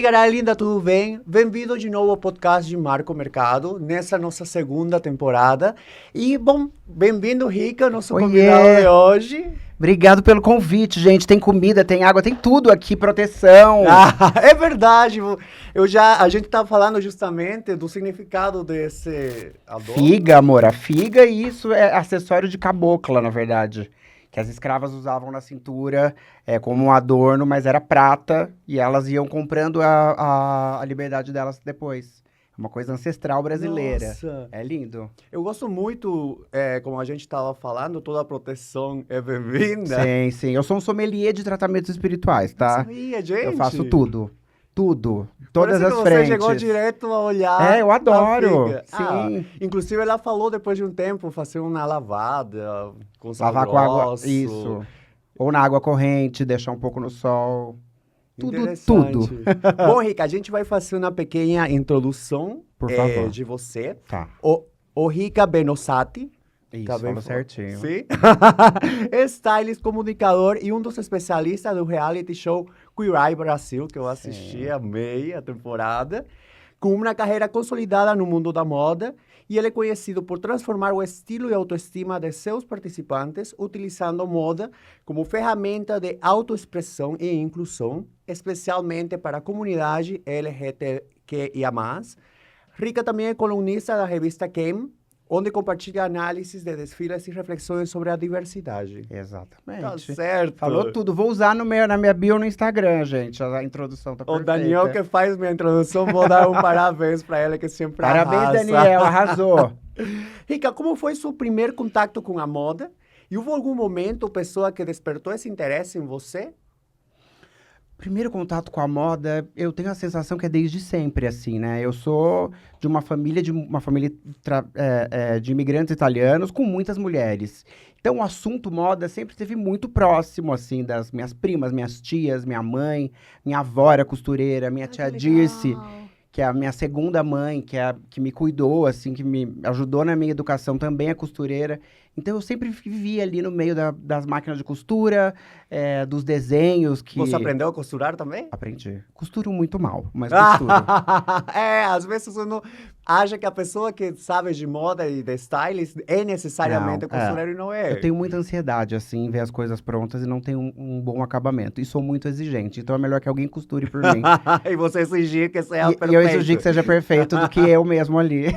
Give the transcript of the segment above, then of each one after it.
galera linda, tudo bem? Bem-vindo de novo ao podcast de Marco Mercado, nessa nossa segunda temporada. E, bom, bem-vindo, Rica, nosso convidado de hoje. Obrigado pelo convite, gente. Tem comida, tem água, tem tudo aqui, proteção. É verdade. A gente estava falando justamente do significado desse adorno. Figa, amor. A figa, isso é acessório de cabocla, na verdade. Que as escravas usavam na cintura como um adorno, mas era prata. E elas iam comprando a liberdade delas depois. É uma coisa ancestral brasileira. Nossa. É lindo. Eu gosto muito, como a gente estava falando, toda a proteção é bem-vinda. Sim, sim. Eu sou um sommelier de tratamentos espirituais, tá? Não sabia, gente. Eu faço tudo. Tudo. Todas Parece as que frentes. você chegou direto a olhar. Eu adoro. Sim. Inclusive, ela falou depois de um tempo fazer uma lavada com sal Lavar com água. grosso. Isso. Ou na água corrente, deixar um pouco no sol. Tudo. Tudo. Bom, Rica, a gente vai fazer uma pequena introdução Por favor. de você. Tá. O Rica Benossati. Isso, Tá bem falou certinho. Sim. É stylist, comunicador e um dos especialistas do reality show Queer Eye Brasil, que eu assisti, amei a temporada, com uma carreira consolidada no mundo da moda, e ele é conhecido por transformar o estilo e autoestima de seus participantes, utilizando moda como ferramenta de autoexpressão e inclusão, especialmente para a comunidade LGBTQIA+. Rica também é colunista da revista Quem, onde compartilha análises de desfiles e reflexões sobre a diversidade. Exatamente. Tá certo. Falou tudo. Vou usar na minha bio no Instagram, gente. A introdução tá perfeita. O Daniel que faz minha introdução, vou dar um parabéns para ele, que sempre Parabéns, arrasa. Daniel. Arrasou. Rica, como foi seu primeiro contato com a moda? E houve algum momento, pessoa, que despertou esse interesse em você? Primeiro contato com a moda, eu tenho a sensação que é desde sempre, assim, né? Eu sou de uma família de imigrantes italianos com muitas mulheres. Então, o assunto moda sempre esteve muito próximo, assim, das minhas primas, minhas tias, minha mãe, minha avó era costureira, minha tia Dirce, que é a minha segunda mãe, que me cuidou, assim, que me ajudou na minha educação, também é costureira. Então, eu sempre vivi ali no meio das máquinas de costura, dos desenhos que... Você aprendeu a costurar também? Aprendi. Costuro muito mal, mas costuro. Às vezes você não acha que a pessoa que sabe de moda e de stylist é necessariamente costureira e não é. Eu tenho muita ansiedade, assim, em ver as coisas prontas e não tenho um bom acabamento. E sou muito exigente, então é melhor que alguém costure por mim. E você exigir que seja perfeito. E eu exigir que seja perfeito do que eu mesmo ali.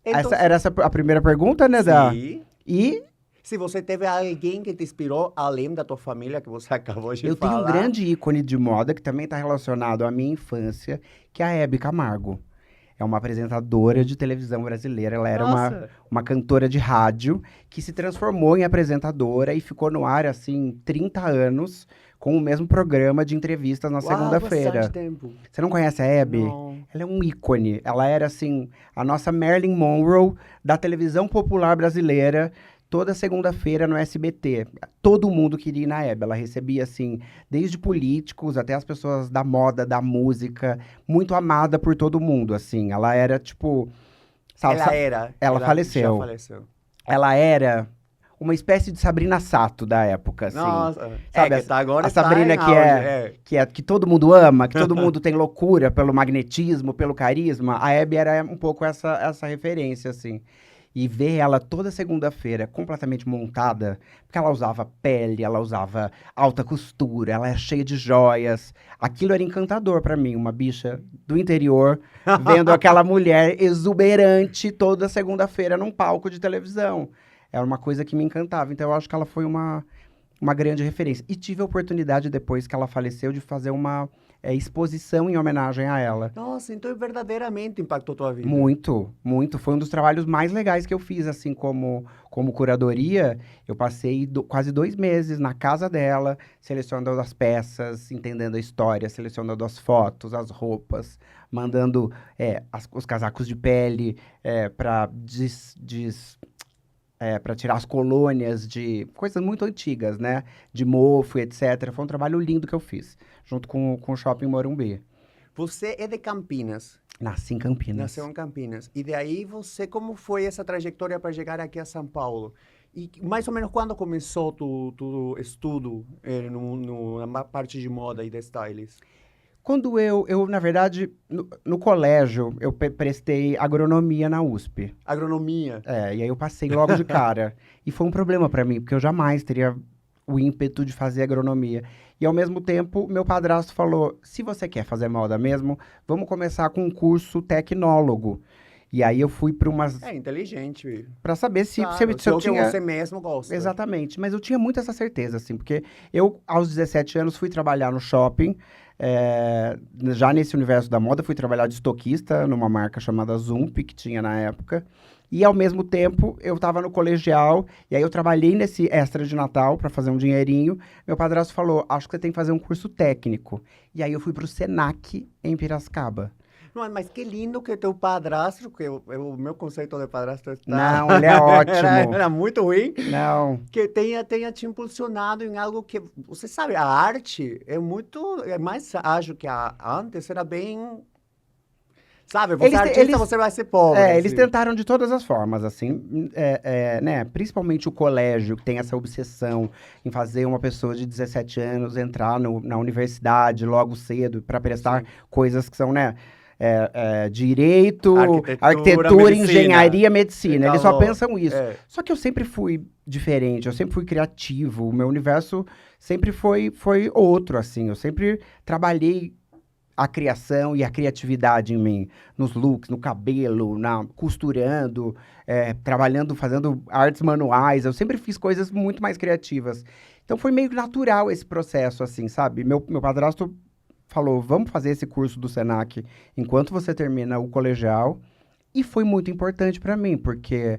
Então, era a primeira pergunta, né, sim. E... se você teve alguém que te inspirou, além da tua família, que você acabou de falar. Eu tenho um grande ícone de moda, que também está relacionado à minha infância, que é a Hebe Camargo. É uma apresentadora de televisão brasileira. Ela era uma cantora de rádio que se transformou em apresentadora e ficou no ar, assim, 30 anos, com o mesmo programa de entrevistas na segunda-feira. Bastante tempo. Você não conhece a Hebe? Não. Ela é um ícone. Ela era, assim, a nossa Marilyn Monroe da televisão popular brasileira. Toda segunda-feira no SBT. Todo mundo queria ir na Hebe. Ela recebia, assim, desde políticos até as pessoas da moda, da música, muito amada por todo mundo, assim. Ela era, tipo... Ela faleceu. Já faleceu. Ela era uma espécie de Sabrina Sato da época, assim. Nossa, sabe, que tá agora a Sabrina que todo mundo ama, que todo mundo tem loucura pelo magnetismo, pelo carisma. A Hebe era um pouco essa referência, assim. E ver ela toda segunda-feira completamente montada, porque ela usava pele, ela usava alta costura, ela é cheia de joias. Aquilo era encantador pra mim, uma bicha do interior, vendo aquela mulher exuberante toda segunda-feira num palco de televisão. Era uma coisa que me encantava. Então, eu acho que ela foi uma grande referência. E tive a oportunidade, depois que ela faleceu, de fazer uma exposição em homenagem a ela. Nossa, então verdadeiramente impactou tua vida. Muito, muito. Foi um dos trabalhos mais legais que eu fiz, assim, como curadoria. Eu passei quase 2 meses na casa dela, selecionando as peças, entendendo a história, selecionando as fotos, as roupas, mandando os casacos de pele para tirar as colônias de coisas muito antigas, né? De mofo, etc. Foi um trabalho lindo que eu fiz, junto com o Shopping Morumbi. Você é de Campinas. Nasci em Campinas. Nasceu em Campinas. E daí como foi essa trajetória para chegar aqui a São Paulo? E mais ou menos quando começou tu estudo na parte de moda e de stylist? Quando na verdade, no colégio, eu prestei agronomia na USP. Agronomia. E aí eu passei logo de cara. E foi um problema pra mim, porque eu jamais teria o ímpeto de fazer agronomia. E ao mesmo tempo, meu padrasto falou, se você quer fazer moda mesmo, vamos começar com um curso tecnólogo. E aí eu fui para umas... É inteligente. Para saber se eu tinha... que você mesmo gosta. Exatamente, mas eu tinha muito essa certeza, assim, porque eu, aos 17 anos, fui trabalhar no shopping, já nesse universo da moda, fui trabalhar de estoquista numa marca chamada Zump, que tinha na época, e ao mesmo tempo eu estava no colegial, e aí eu trabalhei nesse extra de Natal para fazer um dinheirinho, meu padrasto falou, acho que você tem que fazer um curso técnico, e aí eu fui para o Senac, em Piracicaba. Não, mas que lindo que teu padrasto, que o meu conceito de padrasto está... Não, ele é ótimo. era muito ruim. Não. Que tenha te impulsionado em algo que... Você sabe, a arte é mais ágil que antes, era bem... Sabe, você é artista, você vai ser pobre. Eles tentaram de todas as formas, assim, né? Principalmente o colégio, que tem essa obsessão em fazer uma pessoa de 17 anos entrar na universidade logo cedo para prestar coisas que são, né? Direito, arquitetura, engenharia, medicina. Eles só pensam isso. Só que eu sempre fui diferente, eu sempre fui criativo. O meu universo sempre foi outro, assim. Eu sempre trabalhei a criação e a criatividade em mim. Nos looks, no cabelo, costurando, trabalhando, fazendo artes manuais. Eu sempre fiz coisas muito mais criativas. Então foi meio natural esse processo, assim, sabe? Meu padrasto falou, vamos fazer esse curso do Senac enquanto você termina o colegial. E foi muito importante para mim, porque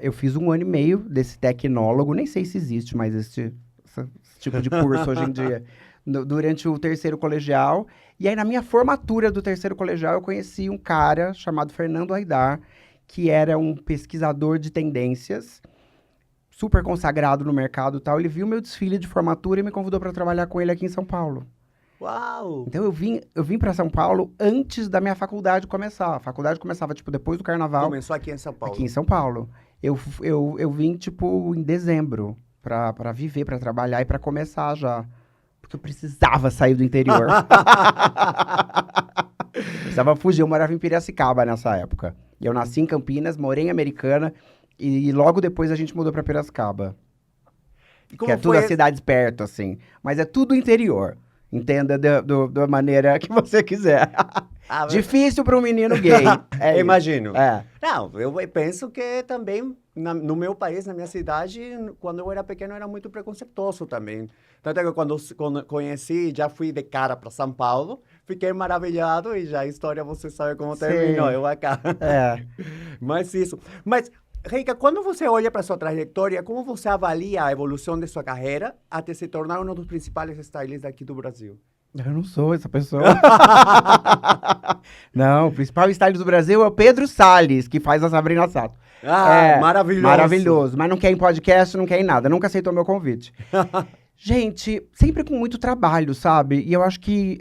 eu fiz 1 ano e meio desse tecnólogo, nem sei se existe mais esse tipo de curso hoje em dia, durante o 3º colegial. E aí, na minha formatura do 3º colegial, eu conheci um cara chamado Fernando Aidar, que era um pesquisador de tendências, super consagrado no mercado e tal. Ele viu meu desfile de formatura e me convidou para trabalhar com ele aqui em São Paulo. Uau! Então eu vim para São Paulo antes da minha faculdade começar. A faculdade começava, tipo, depois do carnaval. Começou aqui em São Paulo. Aqui em São Paulo. Eu vim, tipo, em dezembro para viver, para trabalhar e para começar já. Porque eu precisava sair do interior. Precisava fugir. Eu morava em Piracicaba nessa época. E eu nasci em Campinas, morei em Americana e logo depois a gente mudou para Piracicaba. Que é tudo as cidades perto, assim. Mas é tudo interior. Entenda da maneira que você quiser. Difícil para um menino gay. Imagino. Não, eu penso que também, no meu país, na minha cidade, quando eu era pequeno, era muito preconceituoso também. Tanto que quando conheci, já fui de cara para São Paulo, fiquei maravilhado e já a história você sabe como terminou, eu acá. Mas isso. Mas, Reika, quando você olha para sua trajetória, como você avalia a evolução de sua carreira até se tornar um dos principais stylists aqui do Brasil? Eu não sou essa pessoa. Não, o principal stylist do Brasil é o Pedro Salles, que faz a Sabrina Sato. Maravilhoso. Maravilhoso, mas não quer em podcast, não quer em nada, nunca aceitou meu convite. Gente, sempre com muito trabalho, sabe? E eu acho que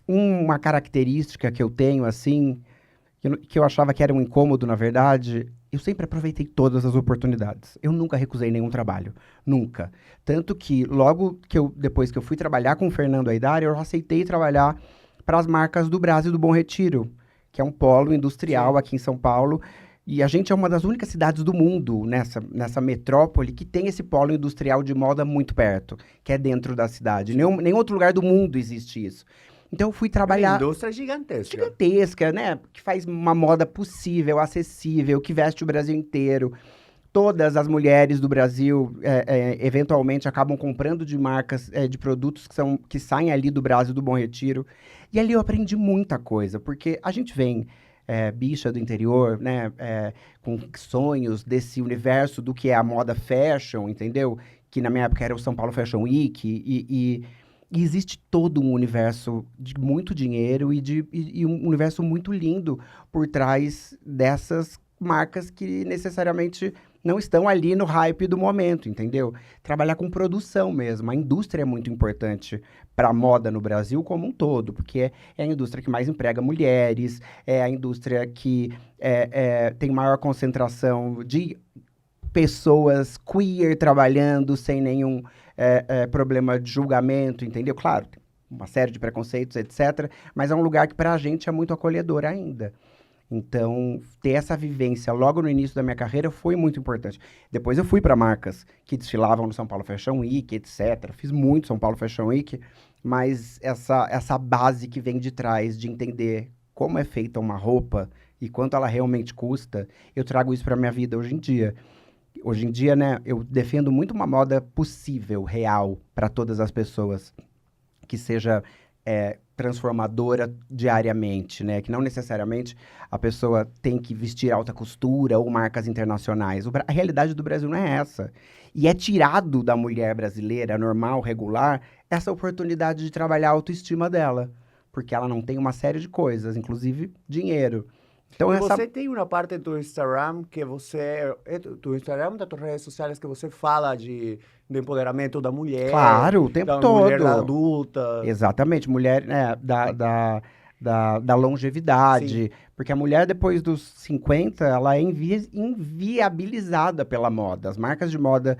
uma característica que eu tenho, assim, que eu achava que era um incômodo, na verdade, eu sempre aproveitei todas as oportunidades. Eu nunca recusei nenhum trabalho. Nunca. Tanto que, depois que eu fui trabalhar com o Fernando Aidar, eu aceitei trabalhar para as marcas do Brás e do Bom Retiro, que é um polo industrial aqui em São Paulo. E a gente é uma das únicas cidades do mundo, nessa metrópole, que tem esse polo industrial de moda muito perto, que é dentro da cidade. Nenhum outro lugar do mundo existe isso. Então, eu fui trabalhar... Indústria gigantesca. Gigantesca, né? Que faz uma moda possível, acessível, que veste o Brasil inteiro. Todas as mulheres do Brasil, eventualmente, acabam comprando de marcas, de produtos que saem ali do Brás e do Bom Retiro. E ali eu aprendi muita coisa, porque a gente vem... bicha do interior, né? Com sonhos desse universo do que é a moda fashion, entendeu? Que na minha época era o São Paulo Fashion Week, e existe todo um universo de muito dinheiro e um universo muito lindo por trás dessas marcas que necessariamente não estão ali no hype do momento, entendeu? Trabalhar com produção mesmo. A indústria é muito importante para a moda no Brasil como um todo, porque é a indústria que mais emprega mulheres, é a indústria que tem maior concentração de pessoas queer trabalhando sem nenhum problema de julgamento, entendeu? Claro, uma série de preconceitos, etc. Mas é um lugar que para a gente é muito acolhedor ainda. Então, ter essa vivência logo no início da minha carreira foi muito importante. Depois eu fui para marcas que desfilavam no São Paulo Fashion Week, etc. Fiz muito São Paulo Fashion Week, mas essa base que vem de trás de entender como é feita uma roupa e quanto ela realmente custa, eu trago isso para minha vida hoje em dia. Hoje em dia, né, eu defendo muito uma moda possível, real, para todas as pessoas, que seja transformadora diariamente, né? Que não necessariamente a pessoa tem que vestir alta costura ou marcas internacionais. A realidade do Brasil não é essa. E é tirado da mulher brasileira, normal, regular, essa oportunidade de trabalhar a autoestima dela. Porque ela não tem uma série de coisas, inclusive dinheiro. Então, e você tem uma parte do Instagram que você... Do Instagram, das redes sociais, que você fala do empoderamento da mulher. Claro, o tempo todo. Da mulher adulta. Exatamente, mulher, né, da longevidade. Sim. Porque a mulher, depois dos 50, ela é inviabilizada pela moda. As marcas de moda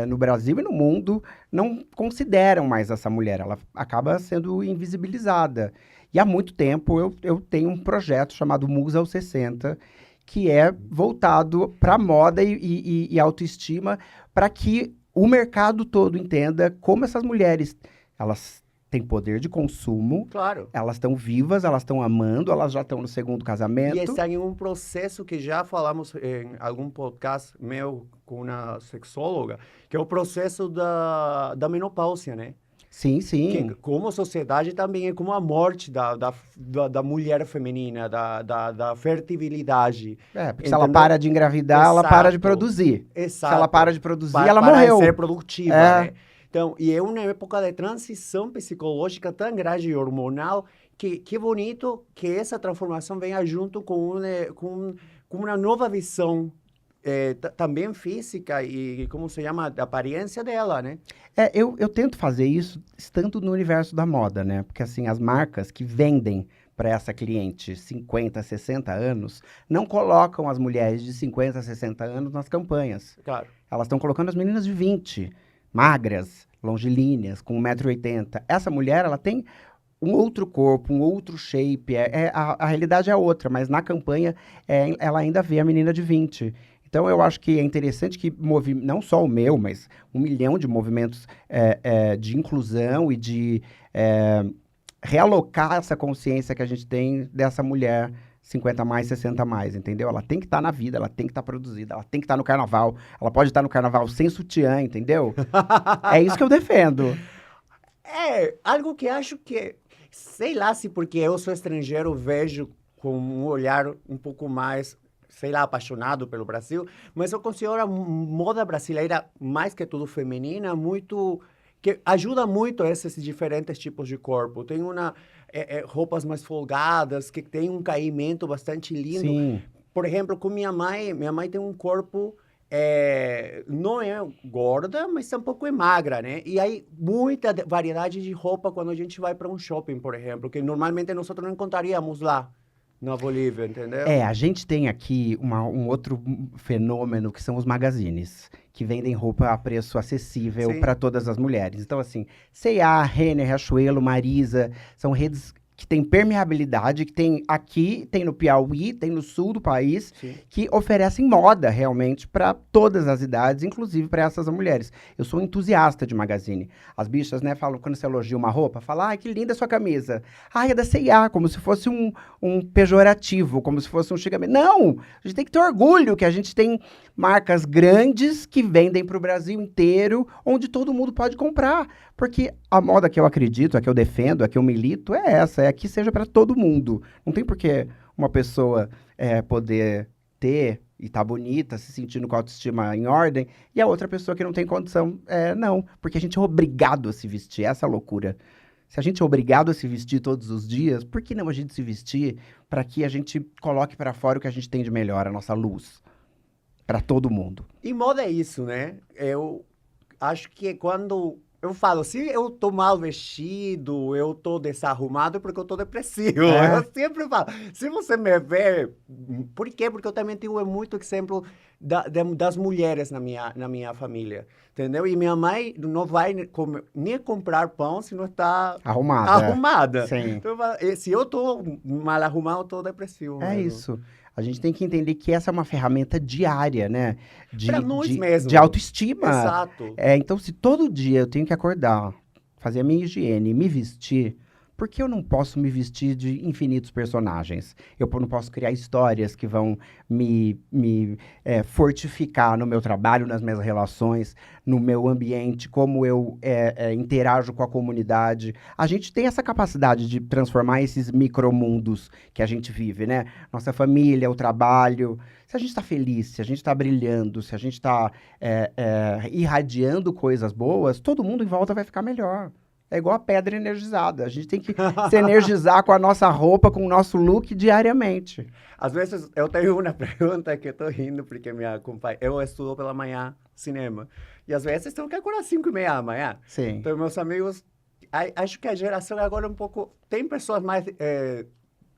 no Brasil e no mundo não consideram mais essa mulher. Ela acaba sendo invisibilizada. E há muito tempo eu tenho um projeto chamado Musa aos 60, que é voltado para moda e autoestima, para que o mercado todo entenda como essas mulheres, elas têm poder de consumo, claro. Elas estão vivas, elas estão amando, elas já estão no segundo casamento. E estão em um processo que já falamos em algum podcast meu com uma sexóloga, que é o processo da menopausia, né? Sim, sim. Que, como sociedade, também é como a morte da mulher feminina, da fertilidade. Porque entendeu? se ela para de engravidar, Exato. ela para de produzir. Exato. Se ela para de produzir, ela morreu. Para de ser produtiva, né? Então, e é uma época de transição psicológica tão grande e hormonal que bonito que essa transformação venha junto com uma nova visão também física e, como se chama, a aparência dela, né? Eu tento fazer isso estando no universo da moda, né? Porque, assim, as marcas que vendem para essa cliente 50, 60 anos, não colocam as mulheres de 50, 60 anos nas campanhas. Claro. Elas estão colocando as meninas de 20, magras, longilíneas, com 1,80 m. Essa mulher, ela tem um outro corpo, um outro shape, a realidade é outra, mas na campanha ela ainda vê a menina de 20. Então, eu acho que é interessante que não só o meu, mas 1 milhão de movimentos de inclusão e de realocar essa consciência que a gente tem dessa mulher 50 mais, 60 mais, entendeu? Ela tem que estar na vida, ela tem que estar produzida, ela tem que estar no carnaval, ela pode estar no carnaval sem sutiã, entendeu? É isso que eu defendo. Algo que acho que, sei lá se porque eu sou estrangeiro, vejo com um olhar um pouco mais, sei lá, apaixonado pelo Brasil, mas eu considero a moda brasileira, mais que tudo feminina, que ajuda muito a esses diferentes tipos de corpo. Tem roupas mais folgadas, que tem um caimento bastante lindo. Sim. Por exemplo, com minha mãe tem um corpo, não é gorda, mas tampouco é magra, né? E aí, muita variedade de roupa quando a gente vai para um shopping, por exemplo, que normalmente nós não encontraríamos lá na Bolívia, entendeu? A gente tem aqui um outro fenômeno que são os magazines, que vendem roupa a preço acessível para todas as mulheres. Então, assim, C&A, Renner, Riachuelo, Marisa, são redes que têm permeabilidade, que tem aqui, tem no Piauí, tem no sul do país, que oferecem moda realmente para todas as idades, inclusive para essas mulheres. Eu sou entusiasta de magazine. As bichas, né, falam, quando você elogia uma roupa, falam, ai, que linda a sua camisa. Ai, é da C&A, como se fosse um pejorativo, como se fosse um xingamento. Não! A gente tem que ter orgulho que a gente tem marcas grandes que vendem para o Brasil inteiro, onde todo mundo pode comprar. Porque a moda que eu acredito, a que eu defendo, a que eu milito, é essa, é que seja para todo mundo. Não tem por que uma pessoa poder ter e tá bonita, se sentindo com a autoestima em ordem, e a outra pessoa que não tem condição, não. Porque a gente é obrigado a se vestir, essa é a loucura. Se a gente é obrigado a se vestir todos os dias, por que não a gente se vestir para que a gente coloque para fora o que a gente tem de melhor, a nossa luz? Para todo mundo. E moda é isso, né? Eu acho que quando Eu falo, se eu tô mal vestido, eu tô desarrumado, é porque eu tô depressivo. Eu sempre falo. Se você me vê... Por quê? Porque eu também tenho muito exemplo das mulheres na minha família, entendeu? E minha mãe não vai nem comprar pão se não está arrumada. Sim. Então, se eu tô mal arrumado, eu tô depressivo É mesmo. isso. A gente tem que entender que essa é uma ferramenta diária, né? Para nós mesmos. De autoestima. Exato. Então, se todo dia eu tenho que acordar, fazer a minha higiene, me vestir, por que eu não posso me vestir de infinitos personagens? Eu não posso criar histórias que vão me fortificar no meu trabalho, nas minhas relações, no meu ambiente, como eu interajo com a comunidade. A gente tem essa capacidade de transformar esses micromundos que a gente vive, né? Nossa família, o trabalho. Se a gente está feliz, se a gente está brilhando, se a gente está irradiando coisas boas, todo mundo em volta vai ficar melhor. É igual a pedra energizada. A gente tem que se energizar com a nossa roupa, com o nosso look diariamente. Às vezes eu tenho uma pergunta que eu tô rindo, porque eu estudo pela manhã cinema. E às vezes tenho que acordar às 5:30 da manhã. Sim. Então, meus amigos, acho que a geração agora é um pouco... Tem pessoas mais,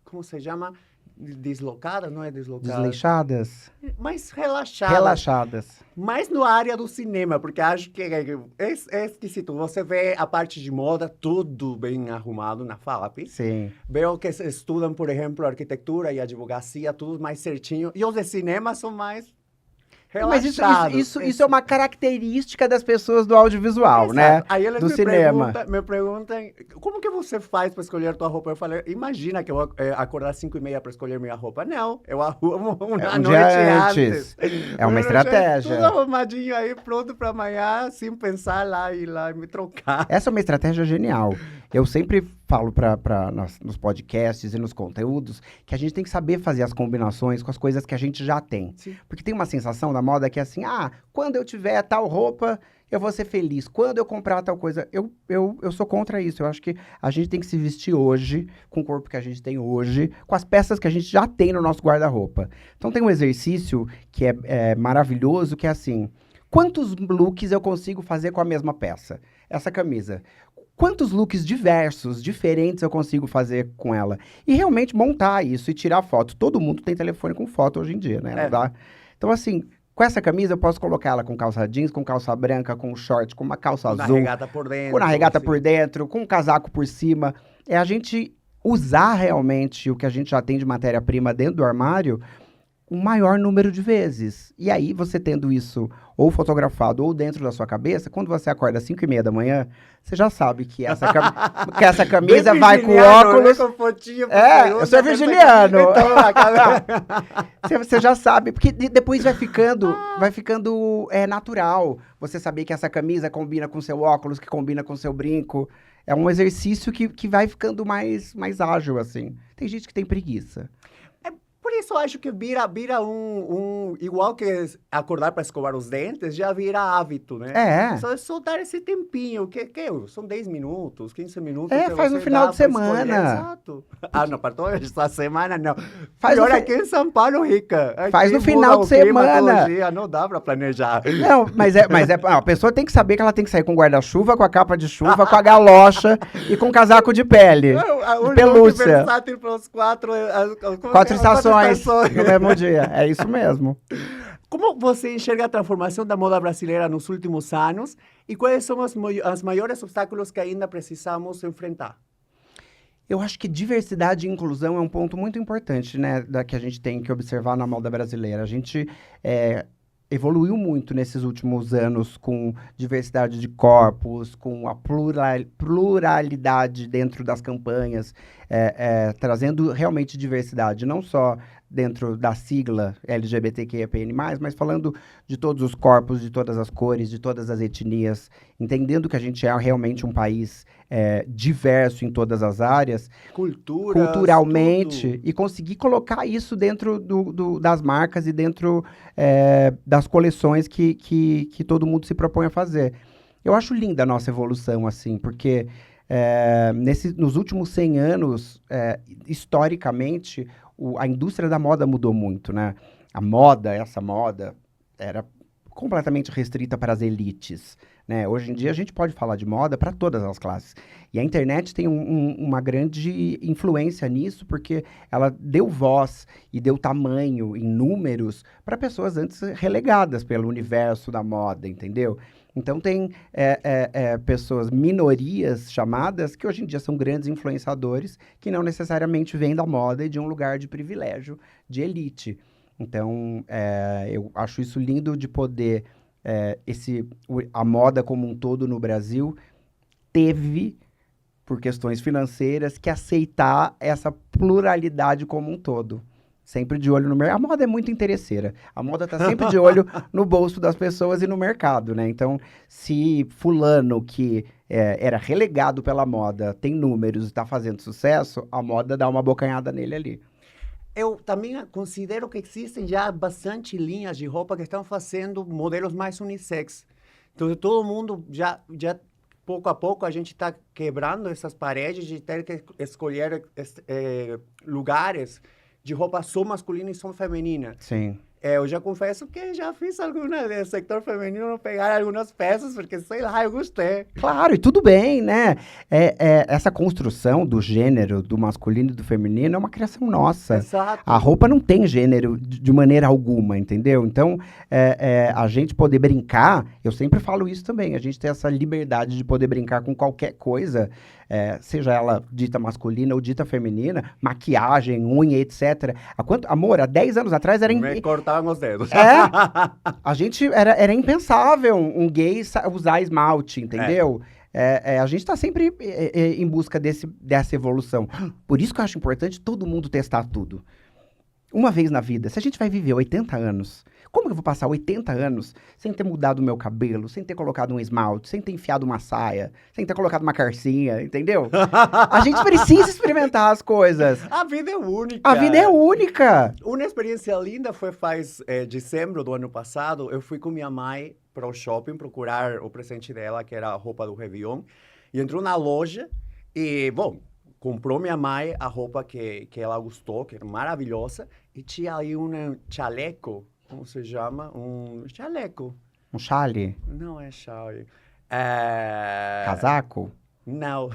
como se chama? Deslocadas, não é deslocadas? Desleixadas? Mais relaxadas. Relaxadas. Mais na área do cinema, porque acho que é esquisito. Você vê a parte de moda, tudo bem arrumado na FAP. Sim. Vê que estudam, por exemplo, arquitetura e advocacia, tudo mais certinho. E os de cinema são mais relaxados. Mas isso é uma característica das pessoas do audiovisual, exato, né? Aí eles do cinema. Me perguntam, como que você faz para escolher tua roupa? Eu falei, imagina que eu vou acordar às 5:30 para escolher minha roupa. Não, eu arrumo uma noite antes. É uma estratégia. Tudo arrumadinho aí, pronto para amanhã, sem pensar ir lá e me trocar. Essa é uma estratégia genial. Eu sempre falo nos podcasts e nos conteúdos que a gente tem que saber fazer as combinações com as coisas que a gente já tem. Sim. Porque tem uma sensação da moda que é assim, quando eu tiver tal roupa, eu vou ser feliz. Quando eu comprar tal coisa, eu sou contra isso. Eu acho que a gente tem que se vestir hoje, com o corpo que a gente tem hoje, com as peças que a gente já tem no nosso guarda-roupa. Então tem um exercício que é maravilhoso, que é assim, quantos looks eu consigo fazer com a mesma peça? Essa camisa. Quantos looks diversos, diferentes eu consigo fazer com ela? E realmente montar isso e tirar foto. Todo mundo tem telefone com foto hoje em dia, né? Não dá? Então, assim, com essa camisa eu posso colocar ela com calça jeans, com calça branca, com short, com uma calça azul. Com uma regata por dentro. Com uma regata por dentro, com um casaco por cima. É a gente usar realmente o que a gente já tem de matéria-prima dentro do armário um maior número de vezes. E aí, você tendo isso ou fotografado ou dentro da sua cabeça, quando você acorda às 5:30 da manhã, você já sabe que essa camisa vai com óculos. Né? Com fotinho, eu sou virginiano. Então, você já sabe, porque depois vai ficando natural. Você saber que essa camisa combina com seu óculos, que combina com seu brinco. É um exercício que vai ficando mais ágil, assim. Tem gente que tem preguiça. Por isso eu acho que vira igual que acordar para escovar os dentes, já vira hábito, né? Só dar esse tempinho, que são 10 minutos, 15 minutos. Faz no final de semana. Exato. Não, para toda essa semana não. Faz aqui em São Paulo, Rica. Faz no final de semana. Dia, não dá para planejar. Não, mas a pessoa tem que saber que ela tem que sair com guarda-chuva, com a capa de chuva, com a galocha e com casaco de pele, de pelúcia. Versátil para os 4 estações. No mesmo dia, é isso mesmo. Como você enxerga a transformação da moda brasileira nos últimos anos e quais são os maiores obstáculos que ainda precisamos enfrentar? Eu acho que diversidade e inclusão é um ponto muito importante, né, que a gente tem que observar na moda brasileira. A gente evoluiu muito nesses últimos anos com diversidade de corpos, com a pluralidade dentro das campanhas, trazendo realmente diversidade, não só dentro da sigla LGBTQIAPN+, mas falando de todos os corpos, de todas as cores, de todas as etnias, entendendo que a gente é realmente um país diverso em todas as áreas, culturalmente, tudo. E conseguir colocar isso dentro das marcas e dentro das coleções que todo mundo se propõe a fazer. Eu acho linda a nossa evolução, assim, porque nos últimos 100 anos, historicamente, a indústria da moda mudou muito, né? Essa moda, era completamente restrita para as elites, né? Hoje em dia a gente pode falar de moda para todas as classes. E a internet tem uma grande influência nisso, porque ela deu voz e deu tamanho em números para pessoas antes relegadas pelo universo da moda, entendeu? Então tem pessoas, minorias chamadas, que hoje em dia são grandes influenciadores, que não necessariamente vêm da moda e de um lugar de privilégio, de elite. Então, eu acho isso lindo de poder, a moda como um todo no Brasil teve, por questões financeiras, que aceitar essa pluralidade como um todo. Sempre de olho no mercado. A moda é muito interesseira. A moda está sempre de olho no bolso das pessoas e no mercado, né? Então, se fulano que era relegado pela moda tem números e está fazendo sucesso, a moda dá uma bocanhada nele ali. Eu também considero que existem já bastante linhas de roupa que estão fazendo modelos mais unissex. Então, todo mundo já pouco a pouco, a gente está quebrando essas paredes de ter que escolher lugares de roupa só masculina e só feminina. Sim. Eu já confesso que já fiz alguma do setor feminino pegar algumas peças, porque, sei lá, eu gostei. Claro, e tudo bem, né? Essa construção do gênero, do masculino e do feminino, é uma criação nossa. Exato. A roupa não tem gênero de maneira alguma, entendeu? Então, a gente poder brincar, eu sempre falo isso também, a gente tem essa liberdade de poder brincar com qualquer coisa, seja ela dita masculina ou dita feminina, maquiagem, unha, etc. Amor, há 10 anos atrás era... Me cortavam os dedos. A gente era impensável um gay usar esmalte, entendeu? A gente está sempre em busca dessa evolução. Por isso que eu acho importante todo mundo testar tudo. Uma vez na vida, se a gente vai viver 80 anos, como eu vou passar 80 anos sem ter mudado o meu cabelo, sem ter colocado um esmalte, sem ter enfiado uma saia, sem ter colocado uma carcinha, entendeu? A gente precisa experimentar as coisas. A vida é única. A vida é única. Uma experiência linda foi faz dezembro do ano passado. Eu fui com minha mãe para o shopping procurar o presente dela, que era a roupa do Réveillon. E entrou na loja e, bom, comprou minha mãe a roupa que ela gostou, que era maravilhosa. E tinha aí um chaleco, como se chama? Um chaleco. Um chale? Não é chale. Casaco? Não.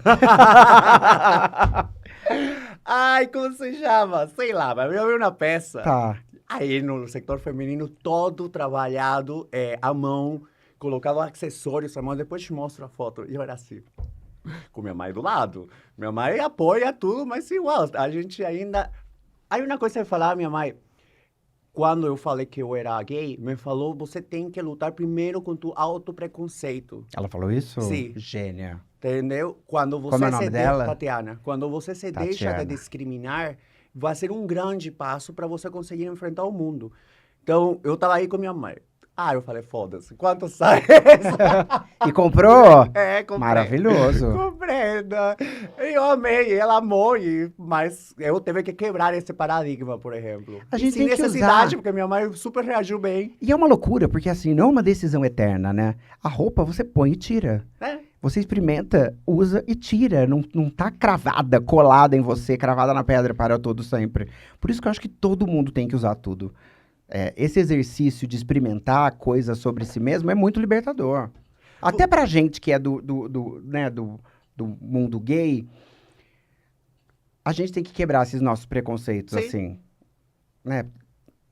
Ai, como se chama? Sei lá, mas eu vi uma peça. Tá. Aí no setor feminino, todo trabalhado à mão, colocado acessórios à mão. Depois te mostro a foto. E eu era assim, com minha mãe do lado. Minha mãe apoia tudo, mas igual, a gente ainda... Aí uma coisa que eu falava, minha mãe, quando eu falei que eu era gay, me falou, você tem que lutar primeiro com o autopreconceito. Ela falou isso? Sim. Gênia. Entendeu? Quando você Como é o nome dela? Tatiana, quando você se deixa de discriminar, vai ser um grande passo para você conseguir enfrentar o mundo. Então, eu tava aí com minha mãe. Eu falei, foda-se, quanto sai? E comprou? Comprei. Maravilhoso. Comprei, né? Eu amei, ela amou, mas eu tive que quebrar esse paradigma, por exemplo. A gente sem tem que necessidade, usar. porque minha mãe super reagiu bem. E é uma loucura, porque assim, não é uma decisão eterna, né? A roupa você põe e tira. Você experimenta, usa e tira. Não tá cravada, colada em você, cravada na pedra para todo sempre. Por isso que eu acho que todo mundo tem que usar tudo. Esse exercício de experimentar coisas sobre si mesmo é muito libertador. Até pra gente que é do mundo gay, a gente tem que quebrar esses nossos preconceitos, Sim. assim. Né?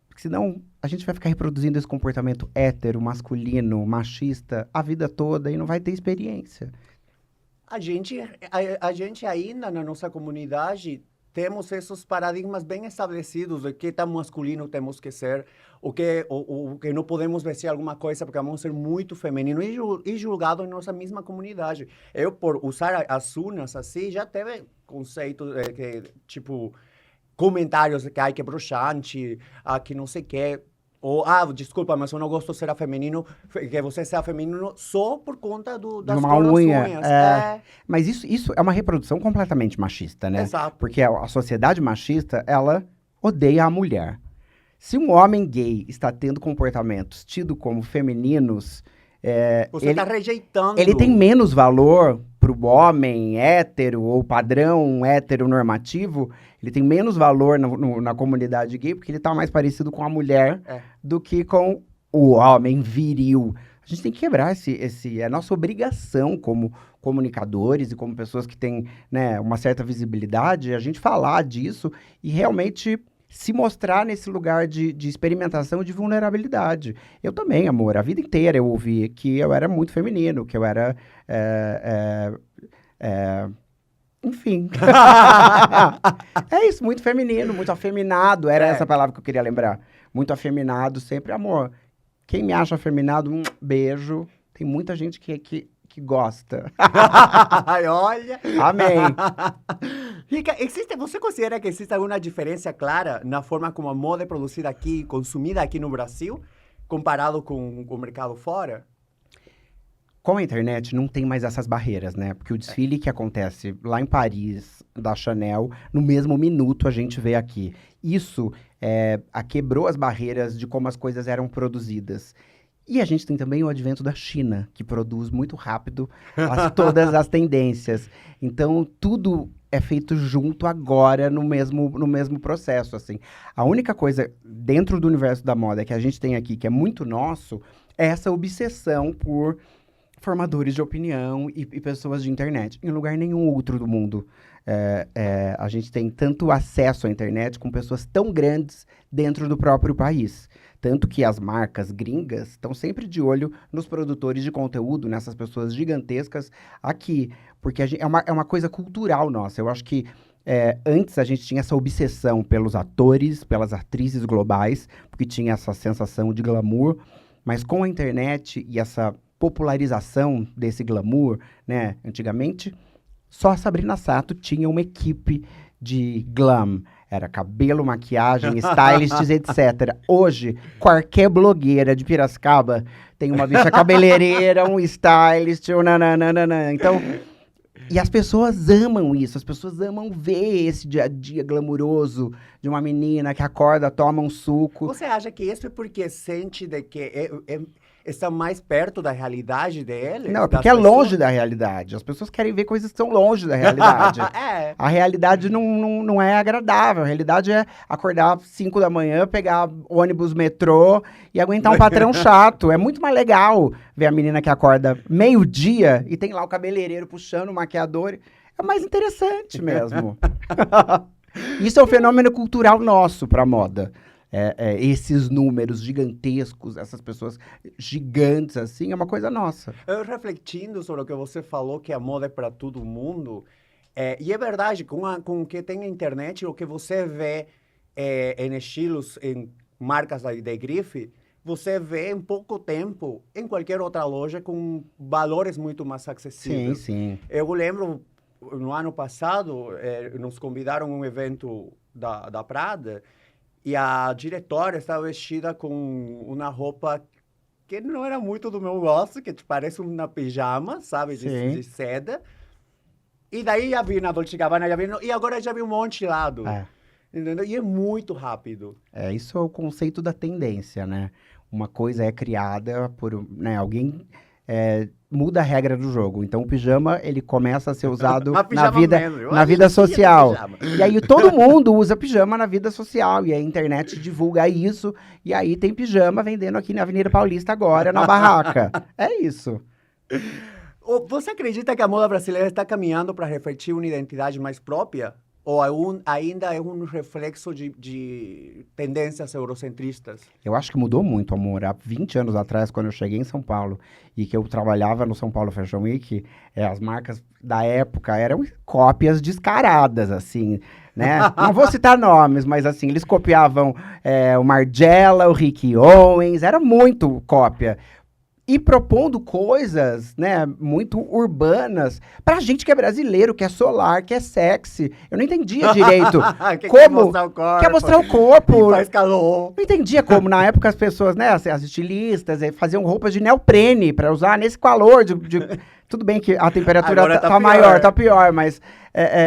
Porque senão a gente vai ficar reproduzindo esse comportamento hétero, masculino, machista a vida toda e não vai ter experiência. A gente ainda na nossa comunidade temos esses paradigmas bem estabelecidos de que tão masculino temos que ser, o que não podemos vestir alguma coisa porque vamos ser muito feminino e julgado em nossa mesma comunidade. Eu, por usar as unhas assim, já teve conceitos tipo comentários de que ai, que broxante, que não sei o que. Ou, desculpa, mas eu não gosto de ser feminino, que você seja feminino só por conta das uma unha. unhas. Mas isso é uma reprodução completamente machista, né? Exato. Porque a sociedade machista, ela odeia a mulher. Se um homem gay está tendo comportamentos tidos como femininos, você está rejeitando. Ele tem menos valor para o homem hétero ou padrão heteronormativo, ele tem menos valor na comunidade gay porque ele está mais parecido com a mulher do que com o homem viril. A gente tem que quebrar é nossa obrigação como comunicadores e como pessoas que têm, né, uma certa visibilidade, a gente falar disso e realmente se mostrar nesse lugar de experimentação, de vulnerabilidade. Eu também, amor, a vida inteira eu ouvi que eu era muito feminino, que eu era... enfim. É isso, muito feminino, muito afeminado. Era essa palavra que eu queria lembrar. Muito afeminado, sempre amor. Quem me acha afeminado, beijo. Tem muita gente que gosta. Olha! Amém. Rica, você considera que existe alguma diferença clara na forma como a moda é produzida aqui, consumida aqui no Brasil, comparado com o mercado fora? Com a internet não tem mais essas barreiras, né? Porque o desfile que acontece lá em Paris, da Chanel, no mesmo minuto a gente vê aqui. Isso quebrou as barreiras de como as coisas eram produzidas. E a gente tem também o advento da China, que produz muito rápido todas as tendências. Então, tudo é feito junto agora, no mesmo processo, assim. A única coisa dentro do universo da moda que a gente tem aqui, que é muito nosso, é essa obsessão por formadores de opinião e pessoas de internet. Em lugar nenhum outro do mundo a gente tem tanto acesso à internet com pessoas tão grandes dentro do próprio país. Tanto que as marcas gringas estão sempre de olho nos produtores de conteúdo, nessas pessoas gigantescas aqui. Porque é uma coisa cultural nossa. Eu acho que antes a gente tinha essa obsessão pelos atores, pelas atrizes globais, porque tinha essa sensação de glamour. Mas com a internet e essa popularização desse glamour, né? Antigamente, só a Sabrina Sato tinha uma equipe de glam. Era cabelo, maquiagem, stylists, etc. Hoje, qualquer blogueira de Piracicaba tem uma bicha cabeleireira, um stylist, um nananana. Então, e as pessoas amam isso. As pessoas amam ver esse dia a dia glamuroso de uma menina que acorda, toma um suco. Você acha que isso é porque sente de que está mais perto da realidade dele? Não, é porque é longe da realidade. As pessoas querem ver coisas que estão longe da realidade. A realidade não é agradável. A realidade é acordar às 5 da manhã, pegar ônibus, metrô e aguentar um patrão chato. É muito mais legal ver a menina que acorda meio-dia e tem lá o cabeleireiro puxando o maquiador. É mais interessante mesmo. Isso é um fenômeno cultural nosso para a moda. Esses números gigantescos, essas pessoas gigantes, assim, é uma coisa nossa. Eu refletindo sobre o que você falou, que a moda é para todo mundo, e é verdade, com o que tem a internet, o que você vê em estilos, em marcas da grife, você vê em pouco tempo, em qualquer outra loja, com valores muito mais acessíveis. Sim, sim. Eu lembro, no ano passado, nos convidaram a um evento da Prada, e a diretora estava vestida com uma roupa que não era muito do meu gosto, que parece uma pijama, sabe, de seda. E daí já vi na Dolce & Gabbana, e agora já vi um monte lá. Entendeu? E é muito rápido. Isso é o conceito da tendência, né? Uma coisa é criada por alguém... muda a regra do jogo. Então, o pijama, ele começa a ser usado na vida social. E aí, todo mundo usa pijama na vida social. E a internet divulga isso. E aí, tem pijama vendendo aqui na Avenida Paulista agora, na barraca. É isso. Você acredita que a moda brasileira está caminhando para refletir uma identidade mais própria? Ou ainda é um reflexo de tendências eurocentristas? Eu acho que mudou muito, amor. Há 20 anos atrás, quando eu cheguei em São Paulo e que eu trabalhava no São Paulo Fashion Week, as marcas da época eram cópias descaradas, assim, né? Não vou citar nomes, mas assim, eles copiavam o Margiela, o Rick Owens, era muito cópia. E propondo coisas, né, muito urbanas, pra gente que é brasileiro, que é solar, que é sexy. Eu não entendia direito Quer mostrar o corpo. Quer mostrar o corpo. Faz calor. Não entendia como, na época, as pessoas, né, as estilistas, faziam roupas de neoprene pra usar nesse calor Tudo bem que a temperatura tá maior, tá pior, mas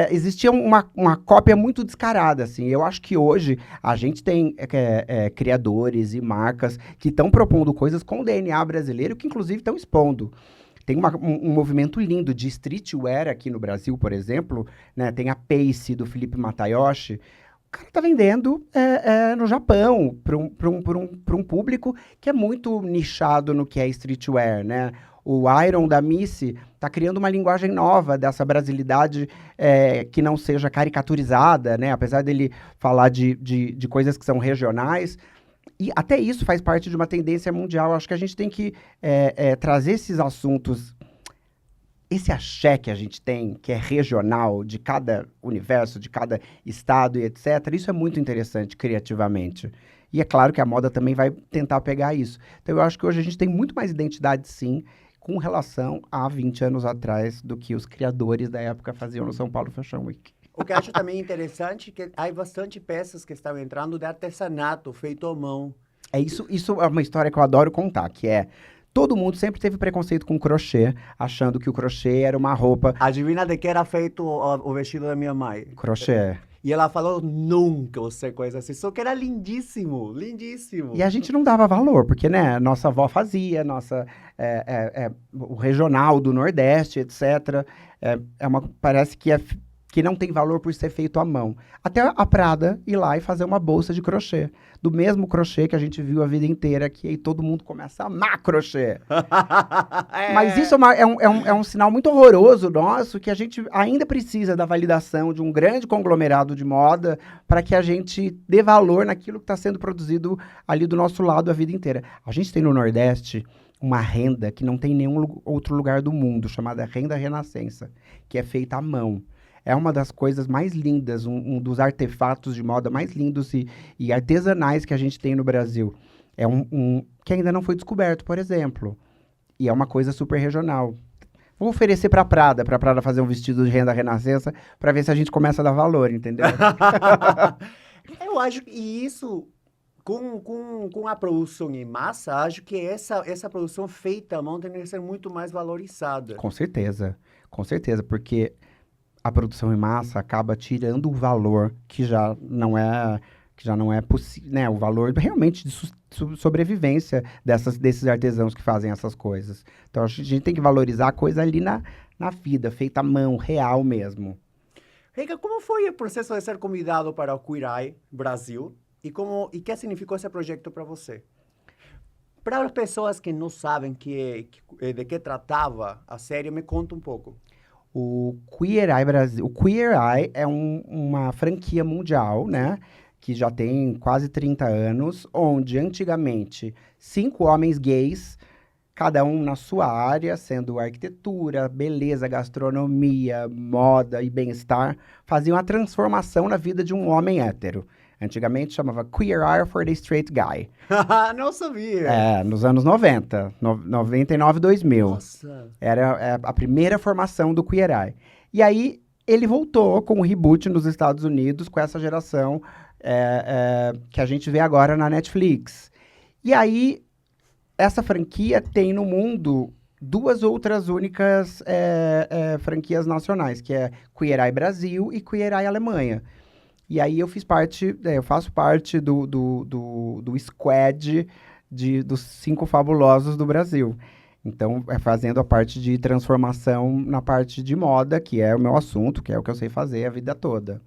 existia uma cópia muito descarada, assim. Eu acho que hoje a gente tem criadores e marcas que estão propondo coisas com o DNA brasileiro, que inclusive estão expondo. Tem um movimento lindo de streetwear aqui no Brasil, por exemplo, né? Tem a Pace, do Felipe Matayoshi, cara tá vendendo no Japão, para um público que é muito nichado no que é streetwear, né? O Iron da Missy tá criando uma linguagem nova dessa brasilidade que não seja caricaturizada, né? Apesar dele falar de coisas que são regionais. E até isso faz parte de uma tendência mundial. Acho que a gente tem que trazer esses assuntos, esse axé que a gente tem, que é regional, de cada universo, de cada estado e etc., isso é muito interessante criativamente. E é claro que a moda também vai tentar pegar isso. Então, eu acho que hoje a gente tem muito mais identidade, sim, com relação a 20 anos atrás do que os criadores da época faziam no São Paulo Fashion Week. O que eu acho também interessante é que há bastante peças que estão entrando de artesanato, feito à mão. Isso é uma história que eu adoro contar, que é... Todo mundo sempre teve preconceito com crochê, achando que o crochê era uma roupa... Adivinha de que era feito o vestido da minha mãe? Crochê. E ela falou, nunca usei coisa assim, só que era lindíssimo, lindíssimo. E a gente não dava valor, porque, né, nossa avó fazia, o regional do Nordeste, etc. Parece que não tem valor por ser feito à mão. Até a Prada ir lá e fazer uma bolsa de crochê. Do mesmo crochê que a gente viu a vida inteira, que aí todo mundo começa a amar crochê. Mas isso é um sinal muito horroroso nosso, que a gente ainda precisa da validação de um grande conglomerado de moda para que a gente dê valor naquilo que está sendo produzido ali do nosso lado a vida inteira. A gente tem no Nordeste uma renda que não tem em nenhum outro lugar do mundo, chamada renda renascença, que é feita à mão. É uma das coisas mais lindas, um dos artefatos de moda mais lindos e artesanais que a gente tem no Brasil. É que ainda não foi descoberto, por exemplo. E é uma coisa super regional. Vou oferecer para a Prada fazer um vestido de renda renascença, para ver se a gente começa a dar valor, entendeu? Eu acho que isso, com a produção em massa, acho que essa produção feita à mão tem que ser muito mais valorizada. Com certeza, porque a produção em massa acaba tirando o valor que já não é possível, né? O valor realmente de sobrevivência desses artesãos que fazem essas coisas. Então, a gente tem que valorizar a coisa ali na vida, feita à mão, real mesmo. Rica, como foi o processo de ser convidado para o Queer Eye Brasil e o que significou esse projeto para você? Para as pessoas que não sabem de que tratava a série, me conta um pouco. O Queer Eye Brasil. O Queer Eye é uma franquia mundial, né? Que já tem quase 30 anos, onde antigamente 5 homens gays, cada um na sua área, sendo arquitetura, beleza, gastronomia, moda e bem-estar, faziam a transformação na vida de um homem hétero. Antigamente chamava Queer Eye for the Straight Guy. Não sabia. Nos anos 90, 99 e 2000. Nossa. Era a primeira formação do Queer Eye. E aí, ele voltou com o reboot nos Estados Unidos, com essa geração que a gente vê agora na Netflix. E aí, essa franquia tem no mundo 2 outras únicas franquias nacionais, que é Queer Eye Brasil e Queer Eye Alemanha. E aí eu faço parte do squad dos 5 fabulosos do Brasil. Então, fazendo a parte de transformação na parte de moda, que é o meu assunto, que é o que eu sei fazer a vida toda.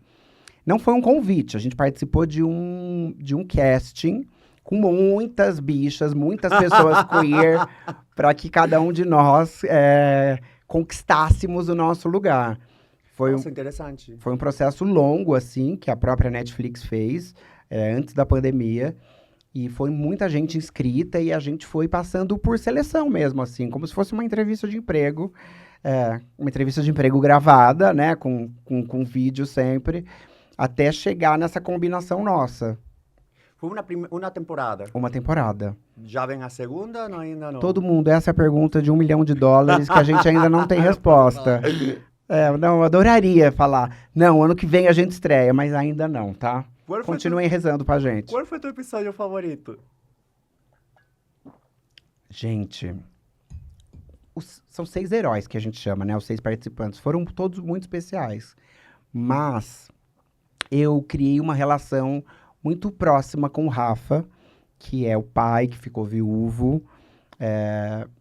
Não foi um convite, a gente participou de um casting com muitas bichas, muitas pessoas queer, para que cada um de nós conquistássemos o nosso lugar. Nossa, interessante. Foi um processo longo, assim, que a própria Netflix fez, antes da pandemia. E foi muita gente inscrita e a gente foi passando por seleção mesmo, assim, como se fosse uma entrevista de emprego. Uma entrevista de emprego gravada, né, com vídeo sempre, até chegar nessa combinação nossa. Foi uma temporada? Uma temporada. Já vem a segunda? Não, ainda não. Todo mundo, essa é a pergunta de $1 milhão que a gente ainda não tem resposta. Não, eu adoraria falar. Não, ano que vem a gente estreia, mas ainda não, tá? Continuem rezando pra gente. Qual foi teu episódio favorito? Gente, são 6 heróis que a gente chama, né? Os 6 participantes. Foram todos muito especiais. Mas eu criei uma relação muito próxima com o Rafa, que é o pai que ficou viúvo.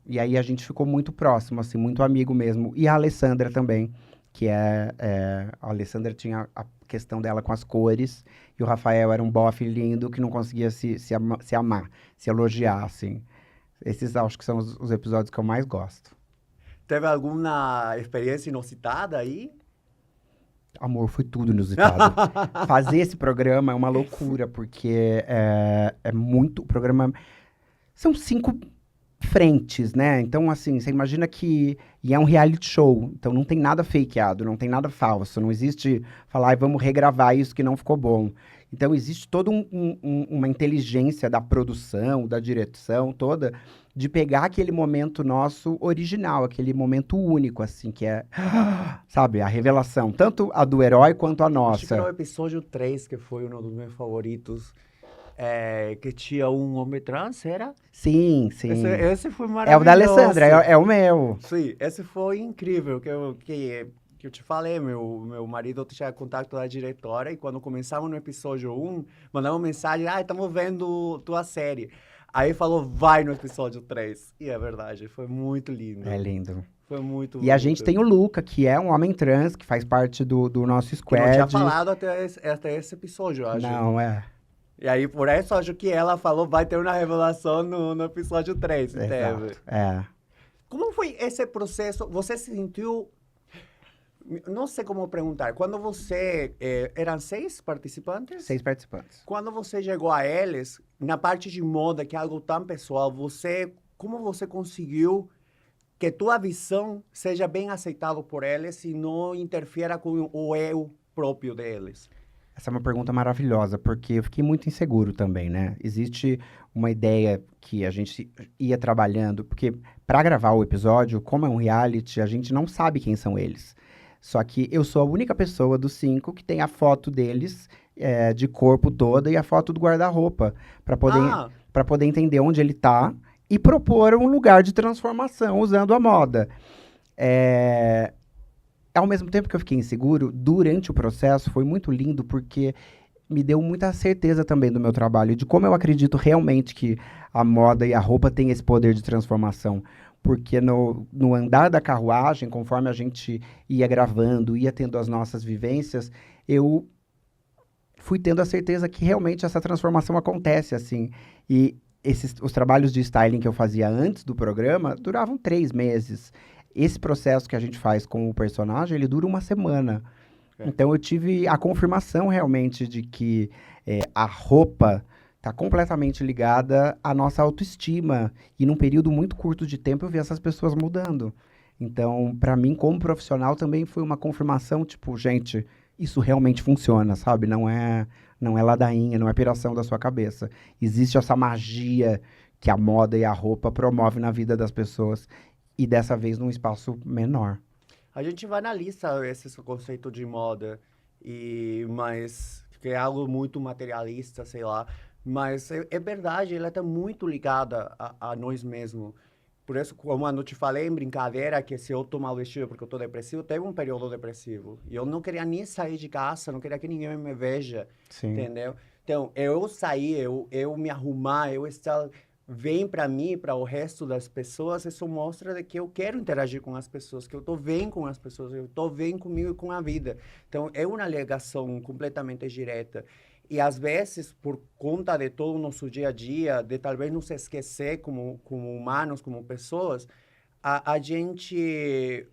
E aí a gente ficou muito próximo, assim, muito amigo mesmo. E a Alessandra também, que a Alessandra tinha a questão dela com as cores, e o Rafael era um bofe lindo que não conseguia se amar, se elogiar, assim. Esses acho que são os episódios que eu mais gosto. Teve alguma experiência inusitada aí? Amor, foi tudo inusitado. Fazer esse programa é uma loucura, porque é muito... O programa... São 5 frentes, né? Então, assim, você imagina que... E é um reality show, então não tem nada fakeado, não tem nada falso. Não existe falar, vamos regravar isso que não ficou bom. Então, existe toda uma inteligência da produção, da direção toda, de pegar aquele momento nosso original, aquele momento único, assim, que é, sabe, a revelação. Tanto a do herói quanto a nossa. Acho que era o episódio 3, que foi um dos meus favoritos. Que tinha um homem trans, era? Sim. Esse foi maravilhoso. É o da Alessandra, é o meu. Sim, esse foi incrível, que eu te falei, meu marido tinha contato da diretora, e quando começamos no episódio 1, mandamos mensagem, estamos vendo tua série. Aí falou, vai no episódio 3. E é verdade, foi muito lindo. É lindo. Foi muito E a gente tem o Luca, que é um homem trans, que faz parte do nosso squad. Que não tinha falado até esse episódio, eu acho. Não, E aí, por isso, acho que ela falou, vai ter uma revelação no episódio 3, entende? Exato, Como foi esse processo? Você se sentiu... Não sei como perguntar. Quando você... eram 6 participantes? 6 participantes. Quando você chegou a eles, na parte de moda, que é algo tão pessoal, como você conseguiu que tua visão seja bem aceitada por eles e não interfira com o eu próprio deles? Essa é uma pergunta maravilhosa, porque eu fiquei muito inseguro também, né? Existe uma ideia que a gente ia trabalhando, porque para gravar o episódio, como é um reality, a gente não sabe quem são eles. Só que eu sou a única pessoa dos 5 que tem a foto deles de corpo toda e a foto do guarda-roupa, para poder entender onde ele tá e propor um lugar de transformação usando a moda. Ao mesmo tempo que eu fiquei inseguro, durante o processo foi muito lindo, porque me deu muita certeza também do meu trabalho, de como eu acredito realmente que a moda e a roupa têm esse poder de transformação. Porque no andar da carruagem, conforme a gente ia gravando, ia tendo as nossas vivências, eu fui tendo a certeza que realmente essa transformação acontece, assim. E os trabalhos de styling que eu fazia antes do programa duravam 3 meses. Esse processo que a gente faz com o personagem, ele dura 1 semana. Então, eu tive a confirmação, realmente, de que a roupa está completamente ligada à nossa autoestima. E num período muito curto de tempo, eu vi essas pessoas mudando. Então, para mim, como profissional, também foi uma confirmação, tipo, gente, isso realmente funciona, sabe? Não é ladainha, não é piração da sua cabeça. Existe essa magia que a moda e a roupa promove na vida das pessoas. E dessa vez num espaço menor. A gente vai analisa esse conceito de moda, mas que é algo muito materialista, sei lá. Mas é verdade, ela está muito ligada a nós mesmos. Por isso, como eu te falei em brincadeira, que se eu tomar o vestido porque eu estou depressivo, teve um período depressivo. E eu não queria nem sair de casa, não queria que ninguém me veja, entendeu? Então, eu sair, eu me arrumar, eu estar... Vem para mim, para o resto das pessoas, isso mostra que eu quero interagir com as pessoas, que eu estou bem com as pessoas, eu estou bem comigo e com a vida. Então, é uma ligação completamente direta. E, às vezes, por conta de todo o nosso dia a dia, de talvez nos esquecer como humanos, como pessoas, a gente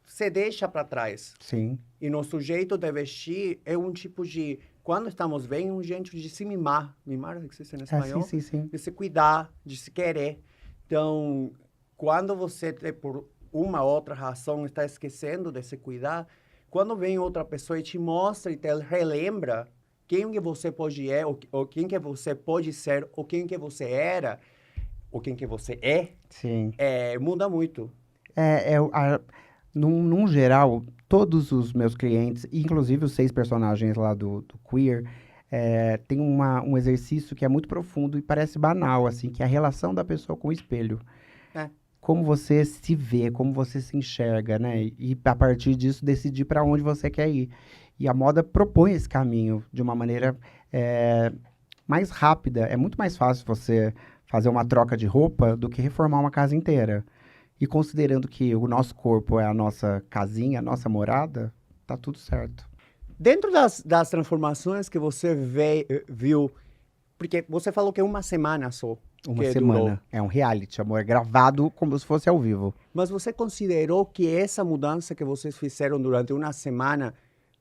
se deixa para trás. Sim. E nosso jeito de vestir é um tipo de... Quando estamos bem, um jeito de se mimar. Mimar existe em espanhol? Sim. De se cuidar, de se querer. Então, quando você, por uma outra razão, está esquecendo de se cuidar, quando vem outra pessoa e te mostra e te relembra quem que você pode ou quem que você pode ser, ou quem que você era, ou quem que você é, muda muito. Num geral, todos os meus clientes, inclusive os 6 personagens lá do Queer, tem um exercício que é muito profundo e parece banal, assim, que é a relação da pessoa com o espelho. Como você se vê, como você se enxerga, né? E a partir disso, decidir para onde você quer ir. E a moda propõe esse caminho de uma maneira mais rápida. É muito mais fácil você fazer uma troca de roupa do que reformar uma casa inteira. E considerando que o nosso corpo é a nossa casinha, a nossa morada, tá tudo certo. Dentro das transformações que você viu, porque você falou que é uma semana só. Uma semana. Durou. É um reality, amor, gravado como se fosse ao vivo. Mas você considerou que essa mudança que vocês fizeram durante uma semana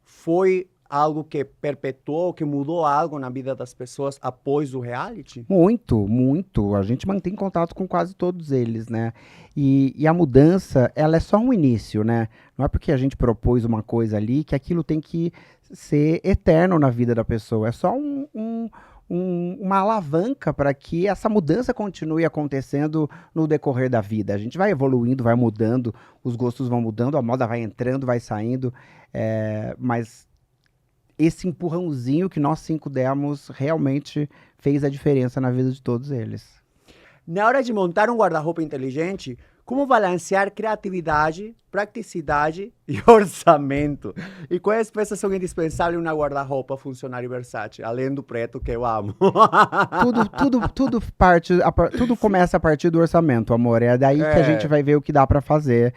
foi algo que perpetuou, que mudou algo na vida das pessoas após o reality? Muito, muito. A gente mantém contato com quase todos eles, né? E a mudança, ela é só um início, né? Não é porque a gente propôs uma coisa ali que aquilo tem que ser eterno na vida da pessoa. É só uma alavanca para que essa mudança continue acontecendo no decorrer da vida. A gente vai evoluindo, vai mudando, os gostos vão mudando, a moda vai entrando, vai saindo, mas esse empurrãozinho que nós 5 demos realmente fez a diferença na vida de todos eles. Na hora de montar um guarda-roupa inteligente, como balancear criatividade, praticidade e orçamento? E quais peças são indispensáveis em uma guarda-roupa funcional e versátil, além do preto que eu amo? Tudo começa a partir do orçamento, amor. É daí que a gente vai ver o que dá para fazer.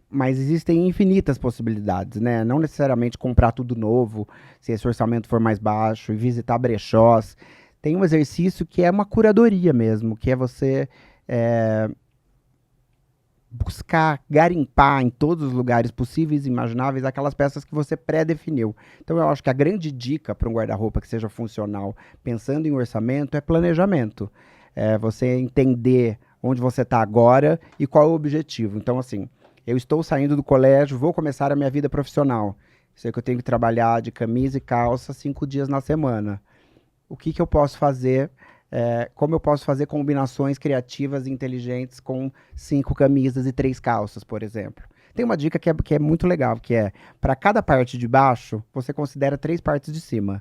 Mas existem infinitas possibilidades, né? Não necessariamente comprar tudo novo, se esse orçamento for mais baixo, e visitar brechós. Tem um exercício que é uma curadoria mesmo, que é você buscar, garimpar em todos os lugares possíveis e imagináveis aquelas peças que você pré-definiu. Então eu acho que a grande dica para um guarda-roupa que seja funcional, pensando em orçamento, é planejamento. Você entender onde você está agora e qual é o objetivo. Então, assim, eu estou saindo do colégio, vou começar a minha vida profissional. Sei que eu tenho que trabalhar de camisa e calça 5 dias na semana. O que eu posso fazer? Como eu posso fazer combinações criativas e inteligentes com 5 camisas e 3 calças, por exemplo? Tem uma dica que é muito legal, que é, para cada parte de baixo, você considera 3 partes de cima.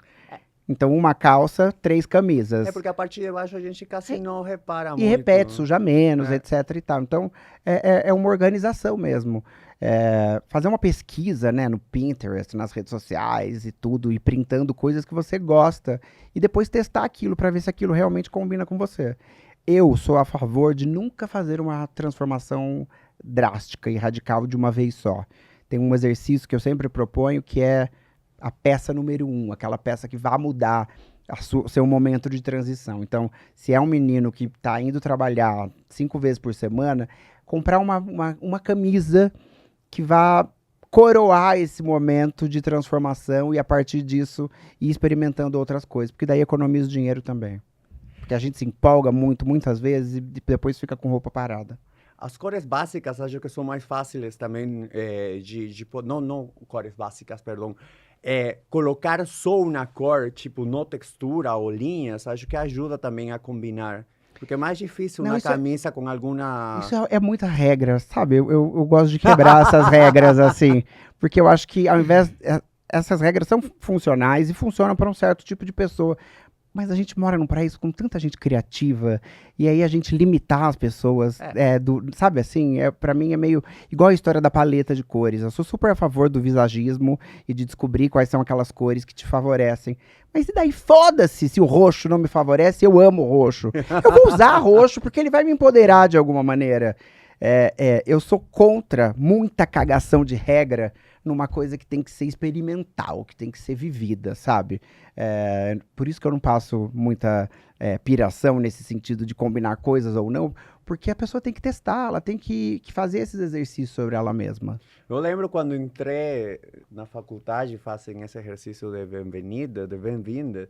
Então, uma calça, 3 camisas. Porque a parte de baixo a gente quase não repara muito. E repete, suja menos, etc. e tal. Então, é uma organização mesmo. Fazer uma pesquisa, né, no Pinterest, nas redes sociais e tudo, e printando coisas que você gosta. E depois testar aquilo para ver se aquilo realmente combina com você. Eu sou a favor de nunca fazer uma transformação drástica e radical de uma vez só. Tem um exercício que eu sempre proponho, que é a peça número 1, aquela peça que vai mudar o seu momento de transição. Então, se é um menino que está indo trabalhar 5 vezes por semana, comprar uma camisa que vá coroar esse momento de transformação e, a partir disso, ir experimentando outras coisas, porque daí economiza dinheiro também. Porque a gente se empolga muito, muitas vezes, e depois fica com roupa parada. As cores básicas, acho que são mais fáceis também não cores básicas, perdão. Colocar só uma cor, tipo, no textura ou linhas, acho que ajuda também a combinar. Porque é mais difícil uma camisa com alguma... Isso é muita regra, sabe? Eu gosto de quebrar essas regras, assim. Porque eu acho que, ao invés... Essas regras são funcionais e funcionam para um certo tipo de pessoa. Mas a gente mora num país com tanta gente criativa, e aí a gente limitar as pessoas, sabe assim, pra mim é meio igual a história da paleta de cores. Eu sou super a favor do visagismo e de descobrir quais são aquelas cores que te favorecem. Mas e daí, foda-se se o roxo não me favorece, eu amo o roxo. Eu vou usar roxo porque ele vai me empoderar de alguma maneira. Eu sou contra muita cagação de regra numa coisa que tem que ser experimental, que tem que ser vivida, sabe? Por isso que eu não passo muita piração nesse sentido de combinar coisas ou não, porque a pessoa tem que testar, ela tem que fazer esses exercícios sobre ela mesma. Eu lembro quando entrei na faculdade, fazem esse exercício de bem-vinda.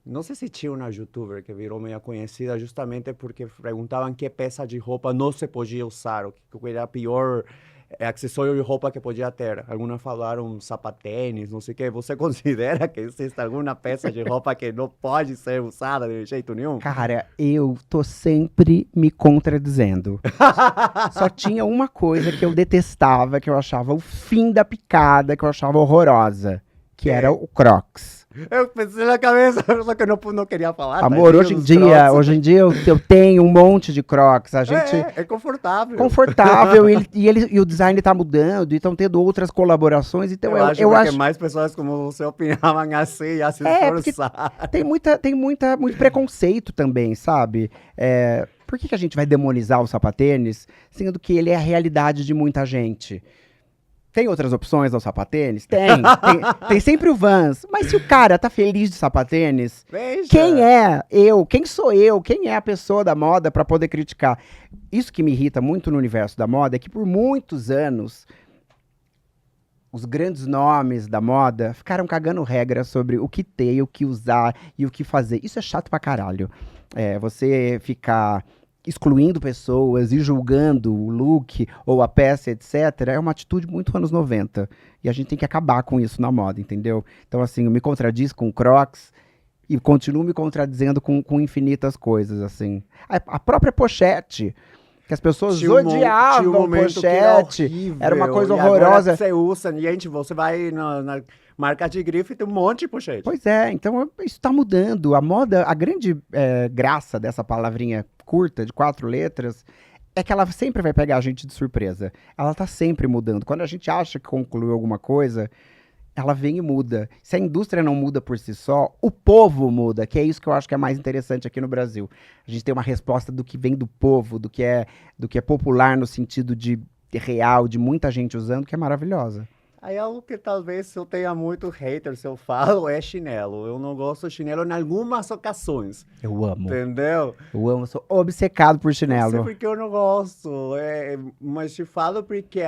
Não sei se tinha uma youtuber que virou meio conhecida justamente porque perguntavam que peça de roupa não se podia usar, o que era pior acessório de roupa que podia ter. Algumas falaram sapatênis, não sei o que. Você considera que existe alguma peça de roupa que não pode ser usada de jeito nenhum? Cara, eu tô sempre me contradizendo. Só tinha uma coisa que eu detestava, que eu achava o fim da picada, que eu achava horrorosa. que era o Crocs. Eu pensei na cabeça, só que eu não queria falar. Amor, hoje em dia eu tenho um monte de Crocs. A gente É confortável. Confortável, e o design tá mudando, e estão tendo outras colaborações. Então eu acho que mais pessoas como você opinavam assim, ia se esforçar. Tem muito preconceito também, sabe? Por que a gente vai demonizar o sapatênis, sendo que ele é a realidade de muita gente? Tem outras opções ao sapatênis? Tem sempre o Vans. Mas se o cara tá feliz de sapatênis, quem é eu? Quem sou eu? Quem é a pessoa da moda para poder criticar? Isso que me irrita muito no universo da moda é que por muitos anos os grandes nomes da moda ficaram cagando regras sobre o que ter, o que usar e o que fazer. Isso é chato pra caralho. Você ficar excluindo pessoas e julgando o look ou a peça, etc., é uma atitude muito anos 90. E a gente tem que acabar com isso na moda, entendeu? Então, assim, eu me contradiz com Crocs e continuo me contradizendo com infinitas coisas, assim. A própria pochete, que as pessoas odiavam pochete, era uma coisa horrorosa. Agora você usa, gente, você vai na marca de grife, tem um monte de pochete. Pois é, então isso tá mudando. A moda, a grande graça dessa palavrinha curta, de 4 letras, é que ela sempre vai pegar a gente de surpresa. Ela tá sempre mudando. Quando a gente acha que concluiu alguma coisa, ela vem e muda. Se a indústria não muda por si só, o povo muda, que é isso que eu acho que é mais interessante aqui no Brasil. A gente tem uma resposta do que vem do povo, do que é popular no sentido de real, de muita gente usando, que é maravilhosa. Aí algo que talvez eu tenha muito hater, se eu falo, é chinelo. Eu não gosto de chinelo em algumas ocasiões. Eu amo. Entendeu? Eu amo, sou obcecado por chinelo. Não sei porque eu não gosto. Mas te falo porque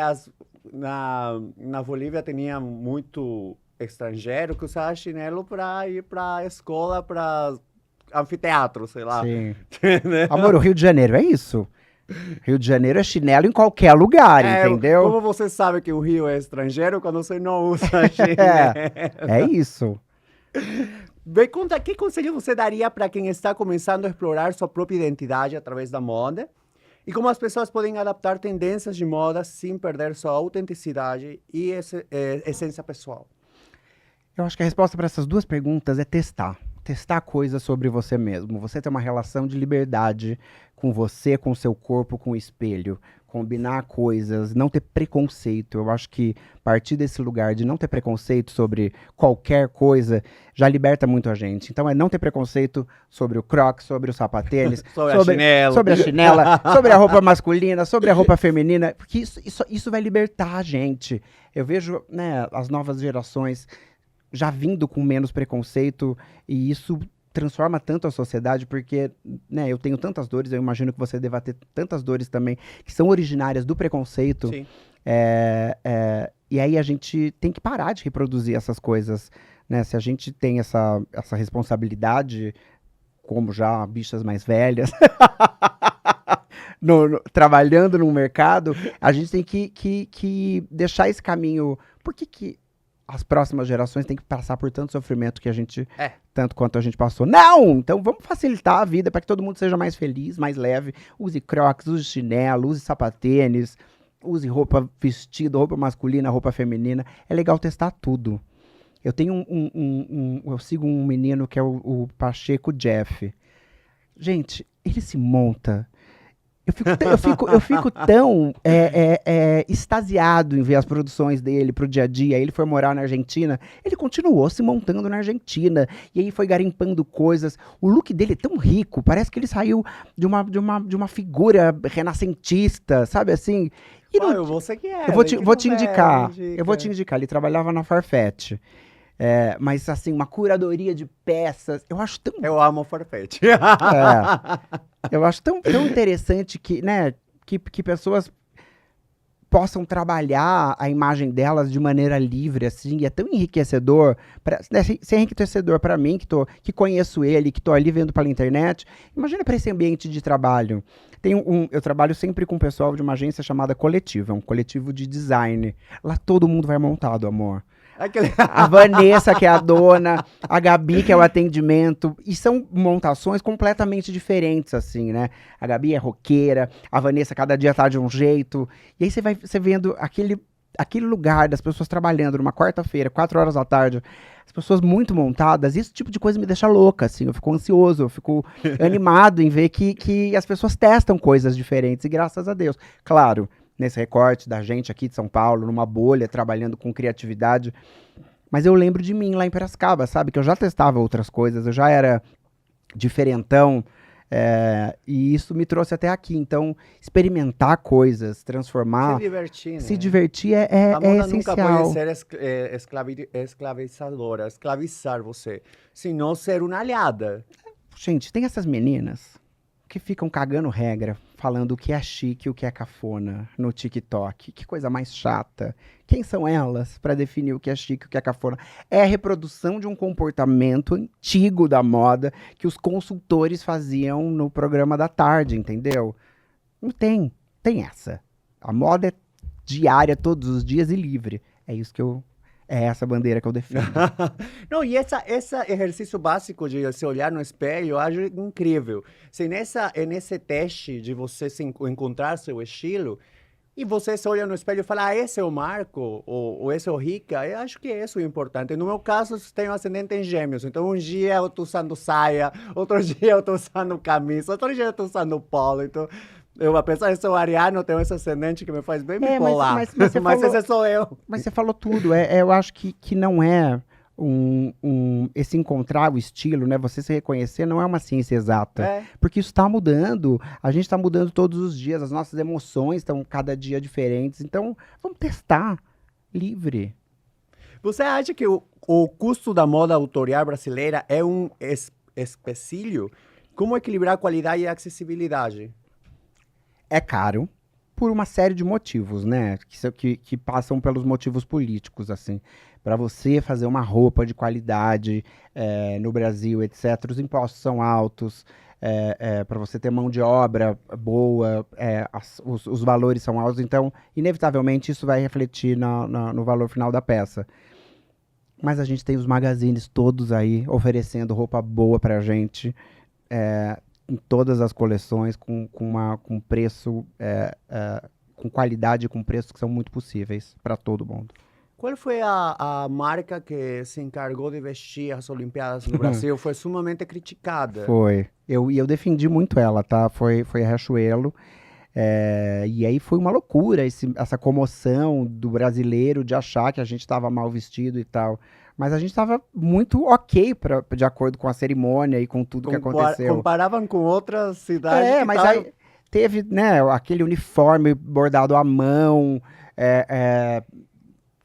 na Bolívia tinha muito estrangeiro que usava chinelo para ir para a escola, para anfiteatro, sei lá. Sim. Amor, o Rio de Janeiro é isso. Rio de Janeiro é chinelo em qualquer lugar, entendeu? Como você sabe que o Rio é estrangeiro quando você não usa chinelo? É isso. Bem, conta, que conselho você daria para quem está começando a explorar sua própria identidade através da moda? E como as pessoas podem adaptar tendências de moda sem perder sua autenticidade e essência pessoal? Eu acho que a resposta para essas duas perguntas é testar. Testar coisas sobre você mesmo. Você ter uma relação de liberdade com você, com o seu corpo, com o espelho. Combinar coisas, não ter preconceito. Eu acho que partir desse lugar de não ter preconceito sobre qualquer coisa já liberta muito a gente. Então é não ter preconceito sobre o crocs, sobre o sapatênis, sobre a chinela, sobre a roupa masculina, sobre a roupa feminina, porque isso vai libertar a gente. Eu vejo, né, as novas gerações já vindo com menos preconceito, e isso transforma tanto a sociedade, porque, né, eu tenho tantas dores, eu imagino que você deva ter tantas dores também, que são originárias do preconceito. Sim. E aí a gente tem que parar de reproduzir essas coisas, né? Se a gente tem essa responsabilidade, como já bichas mais velhas, trabalhando no mercado, a gente tem que deixar esse caminho. Por que as próximas gerações têm que passar por tanto sofrimento que a gente, tanto quanto a gente passou? Não! Então vamos facilitar a vida para que todo mundo seja mais feliz, mais leve. Use crocs, use chinelo, use sapatênis, use roupa vestida, roupa masculina, roupa feminina. É legal testar tudo. Eu tenho eu sigo um menino que é o Pacheco Jeff. Gente, ele se monta. Eu fico tão extasiado em ver as produções dele pro dia a dia. Ele foi morar na Argentina, ele continuou se montando na Argentina, e aí foi garimpando coisas. O look dele é tão rico, parece que ele saiu de uma figura renascentista, sabe assim? Você que é. Eu vou te indicar, ele trabalhava na Farfetch. Mas assim, uma curadoria de peças, eu acho tão... Eu amo Farfetch. Eu acho tão interessante que, né, que pessoas possam trabalhar a imagem delas de maneira livre, assim, e é tão enriquecedor, ser enriquecedor para mim, que conheço ele, que tô ali vendo pela internet. Imagina para esse ambiente de trabalho. Eu trabalho sempre com o pessoal de uma agência chamada Coletivo, é um coletivo de design. Lá todo mundo vai montado, amor. A Vanessa, que é a dona, a Gabi, que é o atendimento, e são montações completamente diferentes, assim, né? A Gabi é roqueira, a Vanessa cada dia tá de um jeito, e aí você vai vendo aquele lugar das pessoas trabalhando numa quarta-feira, 4 horas da tarde, as pessoas muito montadas, esse tipo de coisa me deixa louca, assim, eu fico ansioso, eu fico animado em ver que as pessoas testam coisas diferentes, e graças a Deus. Claro, nesse recorte da gente aqui de São Paulo, numa bolha, trabalhando com criatividade, mas eu lembro de mim lá em Piracicaba, sabe, que eu já testava outras coisas, eu já era diferentão, e isso me trouxe até aqui. Então, experimentar coisas, transformar, Se divertir, né? se divertir A moda essencial. nunca pode ser escravizadora, escravizar você, senão ser uma aliada. Gente, tem essas meninas que ficam cagando regra, falando o que é chique e o que é cafona no TikTok. Que coisa mais chata. Quem são elas para definir o que é chique e o que é cafona? É a reprodução de um comportamento antigo da moda que os consultores faziam no programa da tarde, entendeu? Não tem. Tem essa. A moda é diária, todos os dias e livre. É isso que eu... É essa bandeira que eu defendo. Não, e esse exercício básico de se olhar no espelho, eu acho incrível. Se nesse teste de você encontrar seu estilo, e você se olha no espelho e fala, esse é o Marco, ou esse é o Rica, eu acho que isso é o importante. No meu caso, eu tenho ascendente em gêmeos, então um dia eu tô usando saia, outro dia eu tô usando camisa, outro dia eu tô usando polo, então... Eu, apesar de ser ariano, tenho esse ascendente que me faz bem bipolar. Mas você falou, esse sou eu. Mas você falou tudo. Eu acho que não é esse encontrar o estilo, né? Você se reconhecer não é uma ciência exata. Porque isso está mudando. A gente está mudando todos os dias. As nossas emoções estão cada dia diferentes. Então, vamos testar. Livre. Você acha que o custo da moda autorial brasileira é um empecilho? Como equilibrar qualidade e acessibilidade? É caro por uma série de motivos, né? Que passam pelos motivos políticos, assim. Para você fazer uma roupa de qualidade no Brasil, etc., os impostos são altos. Para você ter mão de obra boa, os valores são altos. Então, inevitavelmente, isso vai refletir no valor final da peça. Mas a gente tem os magazines todos aí oferecendo roupa boa pra gente. Em todas as coleções, com preço, com qualidade e com preços que são muito possíveis para todo mundo. Qual foi a marca que se encargou de vestir as Olimpíadas no Brasil? Foi sumamente criticada. Foi. Eu defendi muito ela, tá? Foi a Riachuelo. E aí foi uma loucura essa comoção do brasileiro de achar que a gente estava mal vestido e tal. Mas a gente estava muito ok de acordo com a cerimônia e com tudo que aconteceu. Comparavam com outras cidades. Mas aí teve, né, aquele uniforme bordado à mão.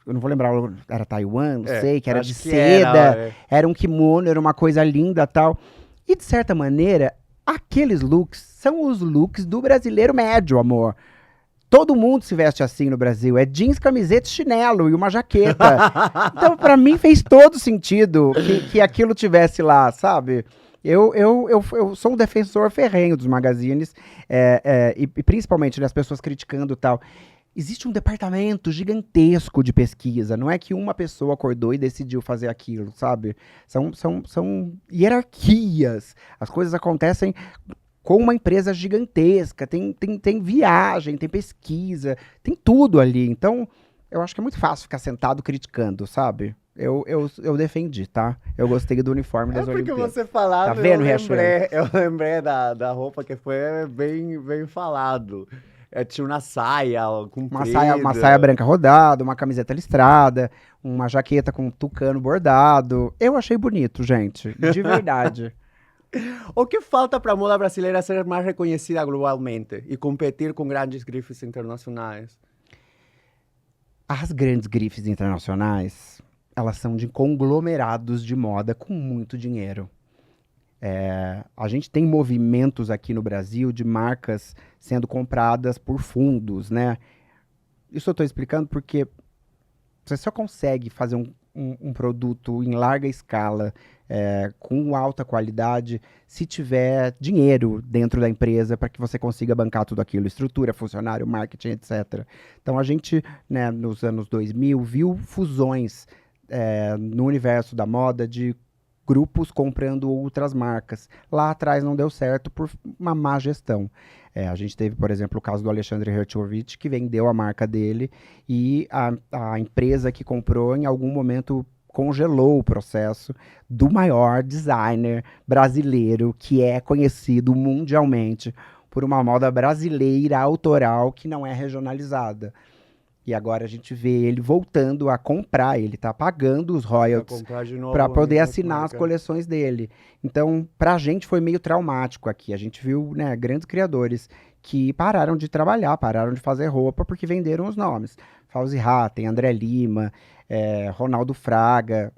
Eu não vou lembrar, era Taiwan, não sei, que era de seda. Era um kimono, era uma coisa linda e tal. E de certa maneira, aqueles looks são os looks do brasileiro médio, amor. Todo mundo se veste assim no Brasil. É jeans, camiseta, chinelo e uma jaqueta. Então, pra mim, fez todo sentido que aquilo tivesse lá, sabe? Eu sou um defensor ferrenho dos magazines, e principalmente das pessoas criticando e tal. Existe um departamento gigantesco de pesquisa. Não é que uma pessoa acordou e decidiu fazer aquilo, sabe? São hierarquias. As coisas acontecem com uma empresa gigantesca, tem viagem, tem pesquisa, tem tudo ali. Então, eu acho que é muito fácil ficar sentado criticando, sabe? Eu defendi, tá? Eu gostei do uniforme das Olimpíadas. Porque você falava, tá vendo, eu lembrei da roupa que foi bem falado. Tinha uma saia comprida. Uma saia branca rodada, uma camiseta listrada, uma jaqueta com tucano bordado. Eu achei bonito, gente, de verdade. O que falta para a moda brasileira ser mais reconhecida globalmente e competir com grandes grifes internacionais? As grandes grifes internacionais, elas são de conglomerados de moda com muito dinheiro. A gente tem movimentos aqui no Brasil de marcas sendo compradas por fundos, né? Isso eu estou explicando porque você só consegue fazer um produto em larga escala, com alta qualidade, se tiver dinheiro dentro da empresa para que você consiga bancar tudo aquilo, estrutura, funcionário, marketing, etc. Então a gente, né, nos anos 2000, viu fusões no universo da moda de grupos comprando outras marcas. Lá atrás não deu certo por uma má gestão. A gente teve, por exemplo, o caso do Alexandre Herchovitch, que vendeu a marca dele e a empresa que comprou, em algum momento, congelou o processo do maior designer brasileiro, que é conhecido mundialmente por uma moda brasileira autoral que não é regionalizada. E agora a gente vê ele voltando a comprar, ele está pagando os royalties para poder assinar as coleções dele. Então, para a gente foi meio traumático aqui. A gente viu, né, grandes criadores que pararam de trabalhar, pararam de fazer roupa porque venderam os nomes. Fauzi Hatten, André Lima, Ronaldo Fraga,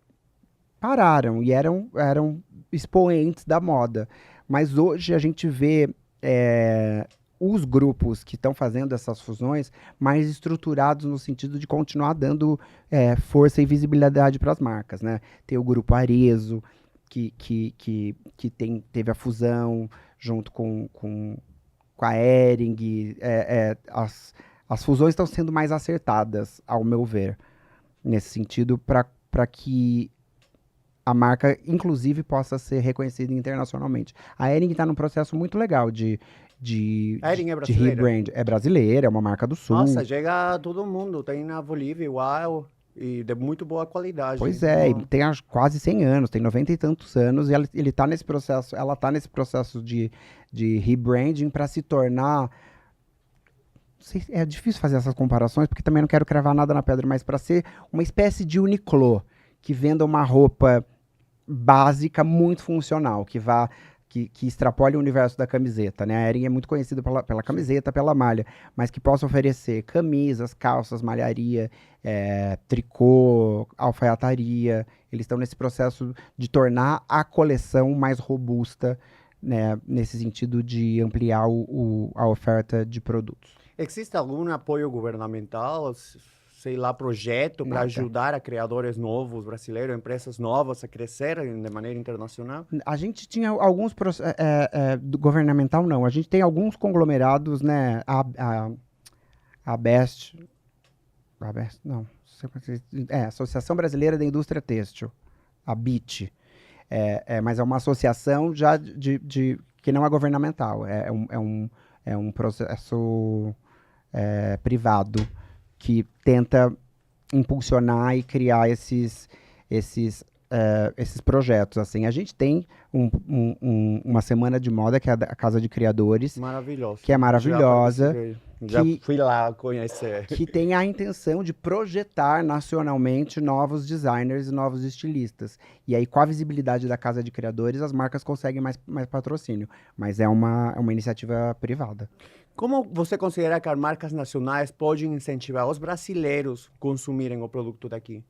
pararam e eram expoentes da moda. Mas hoje a gente vê os grupos que estão fazendo essas fusões mais estruturados no sentido de continuar dando força e visibilidade para as marcas, né? Tem o grupo Arezzo, que teve a fusão junto com a Hering. As fusões estão sendo mais acertadas, ao meu ver, nesse sentido, para que a marca, inclusive, possa ser reconhecida internacionalmente. A Hering está num processo muito legal de rebrand. É brasileira, é uma marca do Sul. Nossa, chega a todo mundo. Tem na Bolívia igual e de muito boa qualidade. Pois é, e tem quase 100 anos, tem 90 e tantos anos, e ela tá nesse processo de rebranding para se tornar... É difícil fazer essas comparações, porque também não quero cravar nada na pedra, mas para ser uma espécie de Uniqlo, que venda uma roupa básica muito funcional, que extrapole o universo da camiseta, né? A Hering é muito conhecida pela camiseta, pela malha, mas que possa oferecer camisas, calças, malharia, tricô, alfaiataria. Eles estão nesse processo de tornar a coleção mais robusta, né? Nesse sentido de ampliar a oferta de produtos. Existe algum apoio governamental, sei lá, projeto para ajudar a criadores novos brasileiros, empresas novas a crescerem de maneira internacional? A gente tinha alguns do governamental não, a gente tem alguns conglomerados, né? A Best, não, Associação Brasileira da Indústria Têxtil, a BIT, mas é uma associação já que não é governamental, é um processo privado que tenta impulsionar e criar esses projetos. Assim, a gente tem uma semana de moda, que é a Casa de Criadores, que é maravilhosa. Já fui lá conhecer. Que tem a intenção de projetar nacionalmente novos designers e novos estilistas. E aí, com a visibilidade da Casa de Criadores, as marcas conseguem mais patrocínio. Mas é uma iniciativa privada. Como você considera que as marcas nacionais podem incentivar os brasileiros a consumirem o produto daqui?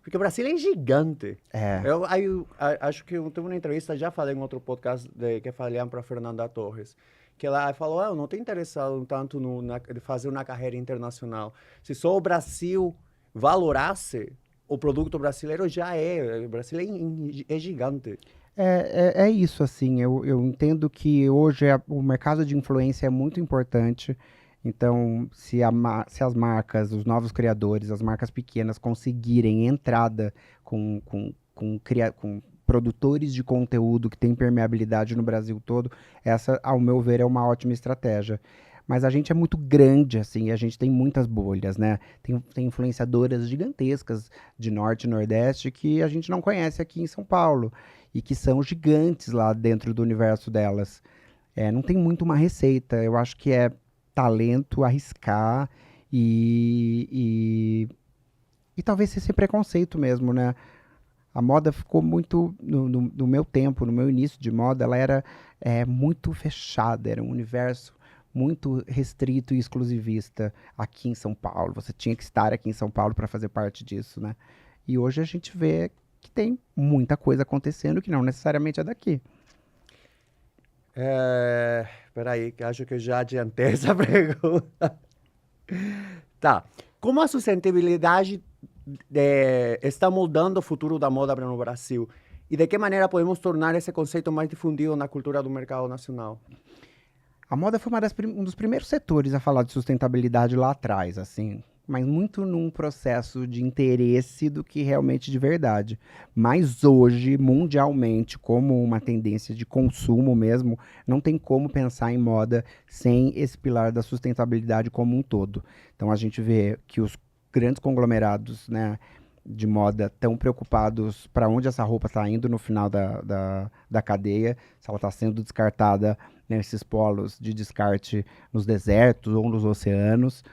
Porque o Brasil é gigante. Eu acho que eu tive uma entrevista, já falei em outro podcast, que falei para a Fernanda Torres, que ela falou, eu não estou interessado tanto de fazer uma carreira internacional. Se só o Brasil valorasse o produto brasileiro, o Brasil é gigante. É isso, assim, eu entendo que hoje o mercado de influência é muito importante, então se as marcas, os novos criadores, as marcas pequenas conseguirem entrada com produtores de conteúdo que têm permeabilidade no Brasil todo, essa, ao meu ver, é uma ótima estratégia. Mas a gente é muito grande, assim, a gente tem muitas bolhas, né? Tem influenciadoras gigantescas de Norte e Nordeste que a gente não conhece aqui em São Paulo e que são gigantes lá dentro do universo delas. Não tem muito uma receita, eu acho que é talento, arriscar e talvez ser sem preconceito mesmo, né? A moda ficou muito, no meu tempo, no meu início de moda, ela era muito fechada, era um universo muito restrito e exclusivista aqui em São Paulo. Você tinha que estar aqui em São Paulo para fazer parte disso, né? E hoje a gente vê que tem muita coisa acontecendo que não necessariamente é daqui. Peraí, que acho que eu já adiantei essa pergunta. Tá. Como a sustentabilidade está mudando o futuro da moda no Brasil? E de que maneira podemos tornar esse conceito mais difundido na cultura do mercado nacional? A moda foi um dos primeiros setores a falar de sustentabilidade lá atrás, assim, mas muito num processo de interesse do que realmente de verdade. Mas hoje, mundialmente, como uma tendência de consumo mesmo, não tem como pensar em moda sem esse pilar da sustentabilidade como um todo. Então a gente vê que os grandes conglomerados, né, de moda estão preocupados para onde essa roupa está indo no final da cadeia, se ela está sendo descartada nesses polos de descarte nos desertos ou nos oceanos.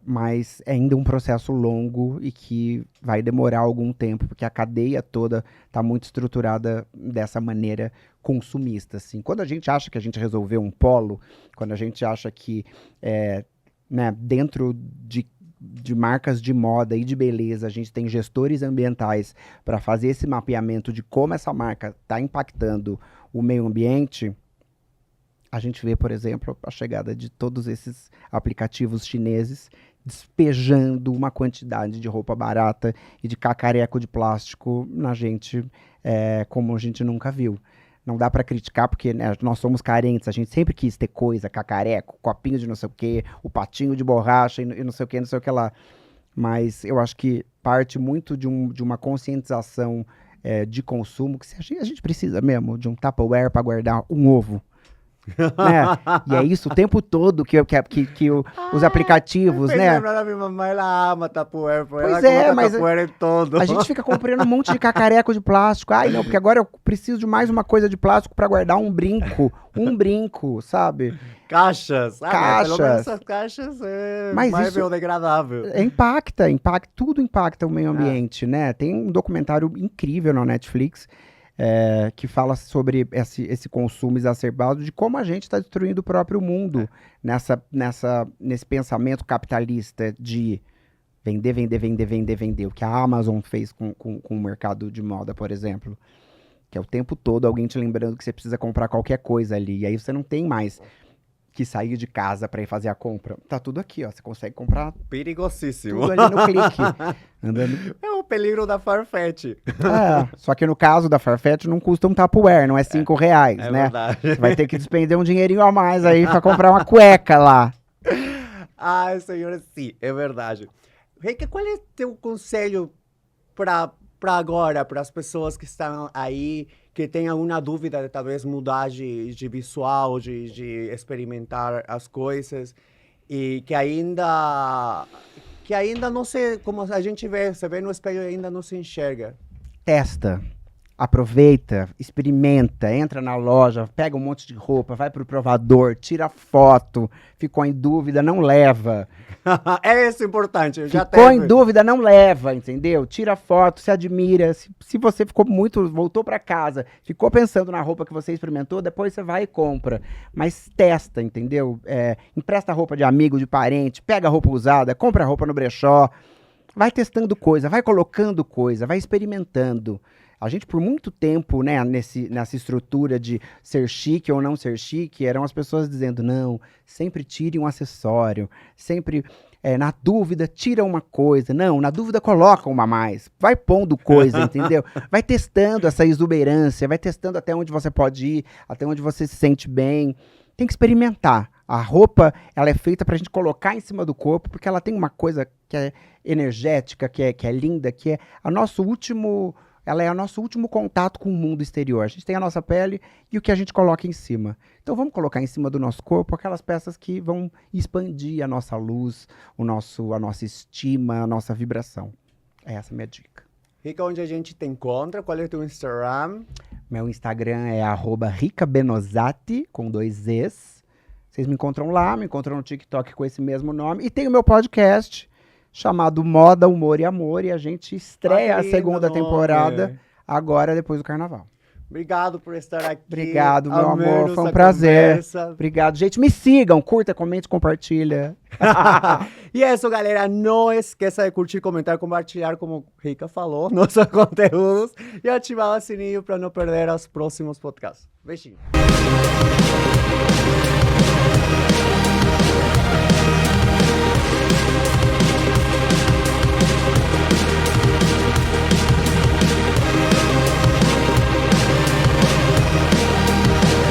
Mas é ainda um processo longo e que vai demorar algum tempo, porque a cadeia toda está muito estruturada dessa maneira consumista. Assim. Quando a gente acha que a gente resolveu um polo, quando a gente acha que né, dentro de marcas de moda e de beleza, a gente tem gestores ambientais para fazer esse mapeamento de como essa marca está impactando o meio ambiente, a gente vê, por exemplo, a chegada de todos esses aplicativos chineses despejando uma quantidade de roupa barata e de cacareco de plástico na gente, como a gente nunca viu. Não dá para criticar porque, né, nós somos carentes, a gente sempre quis ter coisa, cacareco, copinho de não sei o quê, o patinho de borracha e não sei o quê, não sei o que lá. Mas eu acho que parte muito de uma conscientização de consumo, que a gente precisa mesmo de um Tupperware para guardar um ovo. Né? E é isso o tempo todo que os aplicativos, né? Da minha mamãe, ela ama Tupperware, Pois é, mas Tupperware em todo. a gente fica comprando um monte de cacareco de plástico. Ai, não, porque agora eu preciso de mais uma coisa de plástico para guardar um brinco, sabe? Caixas. Pelo menos Caixas. essas caixas Mas mais isso- biodegradável. Tudo impacta o meio ambiente, né? Tem um documentário incrível na Netflix que fala sobre esse consumo exacerbado de como a gente está destruindo o próprio mundo nesse pensamento capitalista de vender, vender, vender, vender, vender. O que a Amazon fez com o mercado de moda, por exemplo. Que é o tempo todo alguém te lembrando que você precisa comprar qualquer coisa ali. E aí você não tem mais que sair de casa para ir fazer a compra. Tá tudo aqui, ó. Você consegue comprar Perigosíssimo. tudo ali no clique. Andando. É o peligro da Farfetch. Só que no caso da Farfetch não custa um Tupperware, não é R$5, É né? verdade. Você vai ter que despender um dinheirinho a mais aí pra comprar uma cueca lá. Ai, senhora, sim, é verdade. Reika, qual é o teu conselho para agora, para as pessoas que estão aí, que têm alguma dúvida de talvez mudar de visual, de experimentar as coisas, e que ainda não se, como a gente vê, você vê no espelho e ainda não se enxerga. Testa, aproveita, experimenta, entra na loja, pega um monte de roupa, vai pro provador, tira foto, ficou em dúvida, não leva. É isso importante, eu já Ficou teve. em dúvida, não leva, entendeu? Tira foto, se admira. Se você voltou pra casa, ficou pensando na roupa que você experimentou, depois você vai e compra. Mas testa, entendeu? Empresta roupa de amigo, de parente, pega roupa usada, compra roupa no brechó. Vai testando coisa, vai colocando coisa, vai experimentando. A gente, por muito tempo, né, nessa estrutura de ser chique ou não ser chique, eram as pessoas dizendo, não, sempre tire um acessório, sempre, na dúvida, tira uma coisa, não, na dúvida, coloca uma a mais, vai pondo coisa, entendeu? Vai testando essa exuberância, vai testando até onde você pode ir, até onde você se sente bem. Tem que experimentar. A roupa, ela é feita pra gente colocar em cima do corpo, porque ela tem uma coisa que é energética, que é linda, que é ela é o nosso último contato com o mundo exterior. A gente tem a nossa pele e o que a gente coloca em cima. Então vamos colocar em cima do nosso corpo aquelas peças que vão expandir a nossa luz, a nossa estima, a nossa vibração. Essa é a minha dica. Rica, onde a gente te encontra? Qual é o teu Instagram? Meu Instagram é @ricabenozati, com 2 Es. Vocês me encontram lá, me encontram no TikTok com esse mesmo nome. E tem o meu podcast, chamado Moda, Humor e Amor. E a gente estreia a segunda temporada agora, depois do Carnaval. Obrigado por estar aqui. Obrigado, meu Amei amor. Foi um nossa prazer. conversa. Obrigado, gente. Me sigam, curta, comente, compartilha. E é isso, galera. Não esqueça de curtir, comentar, compartilhar, como Rica falou, nossos conteúdos. E ativar o sininho para não perder os próximos podcasts. Beijinho.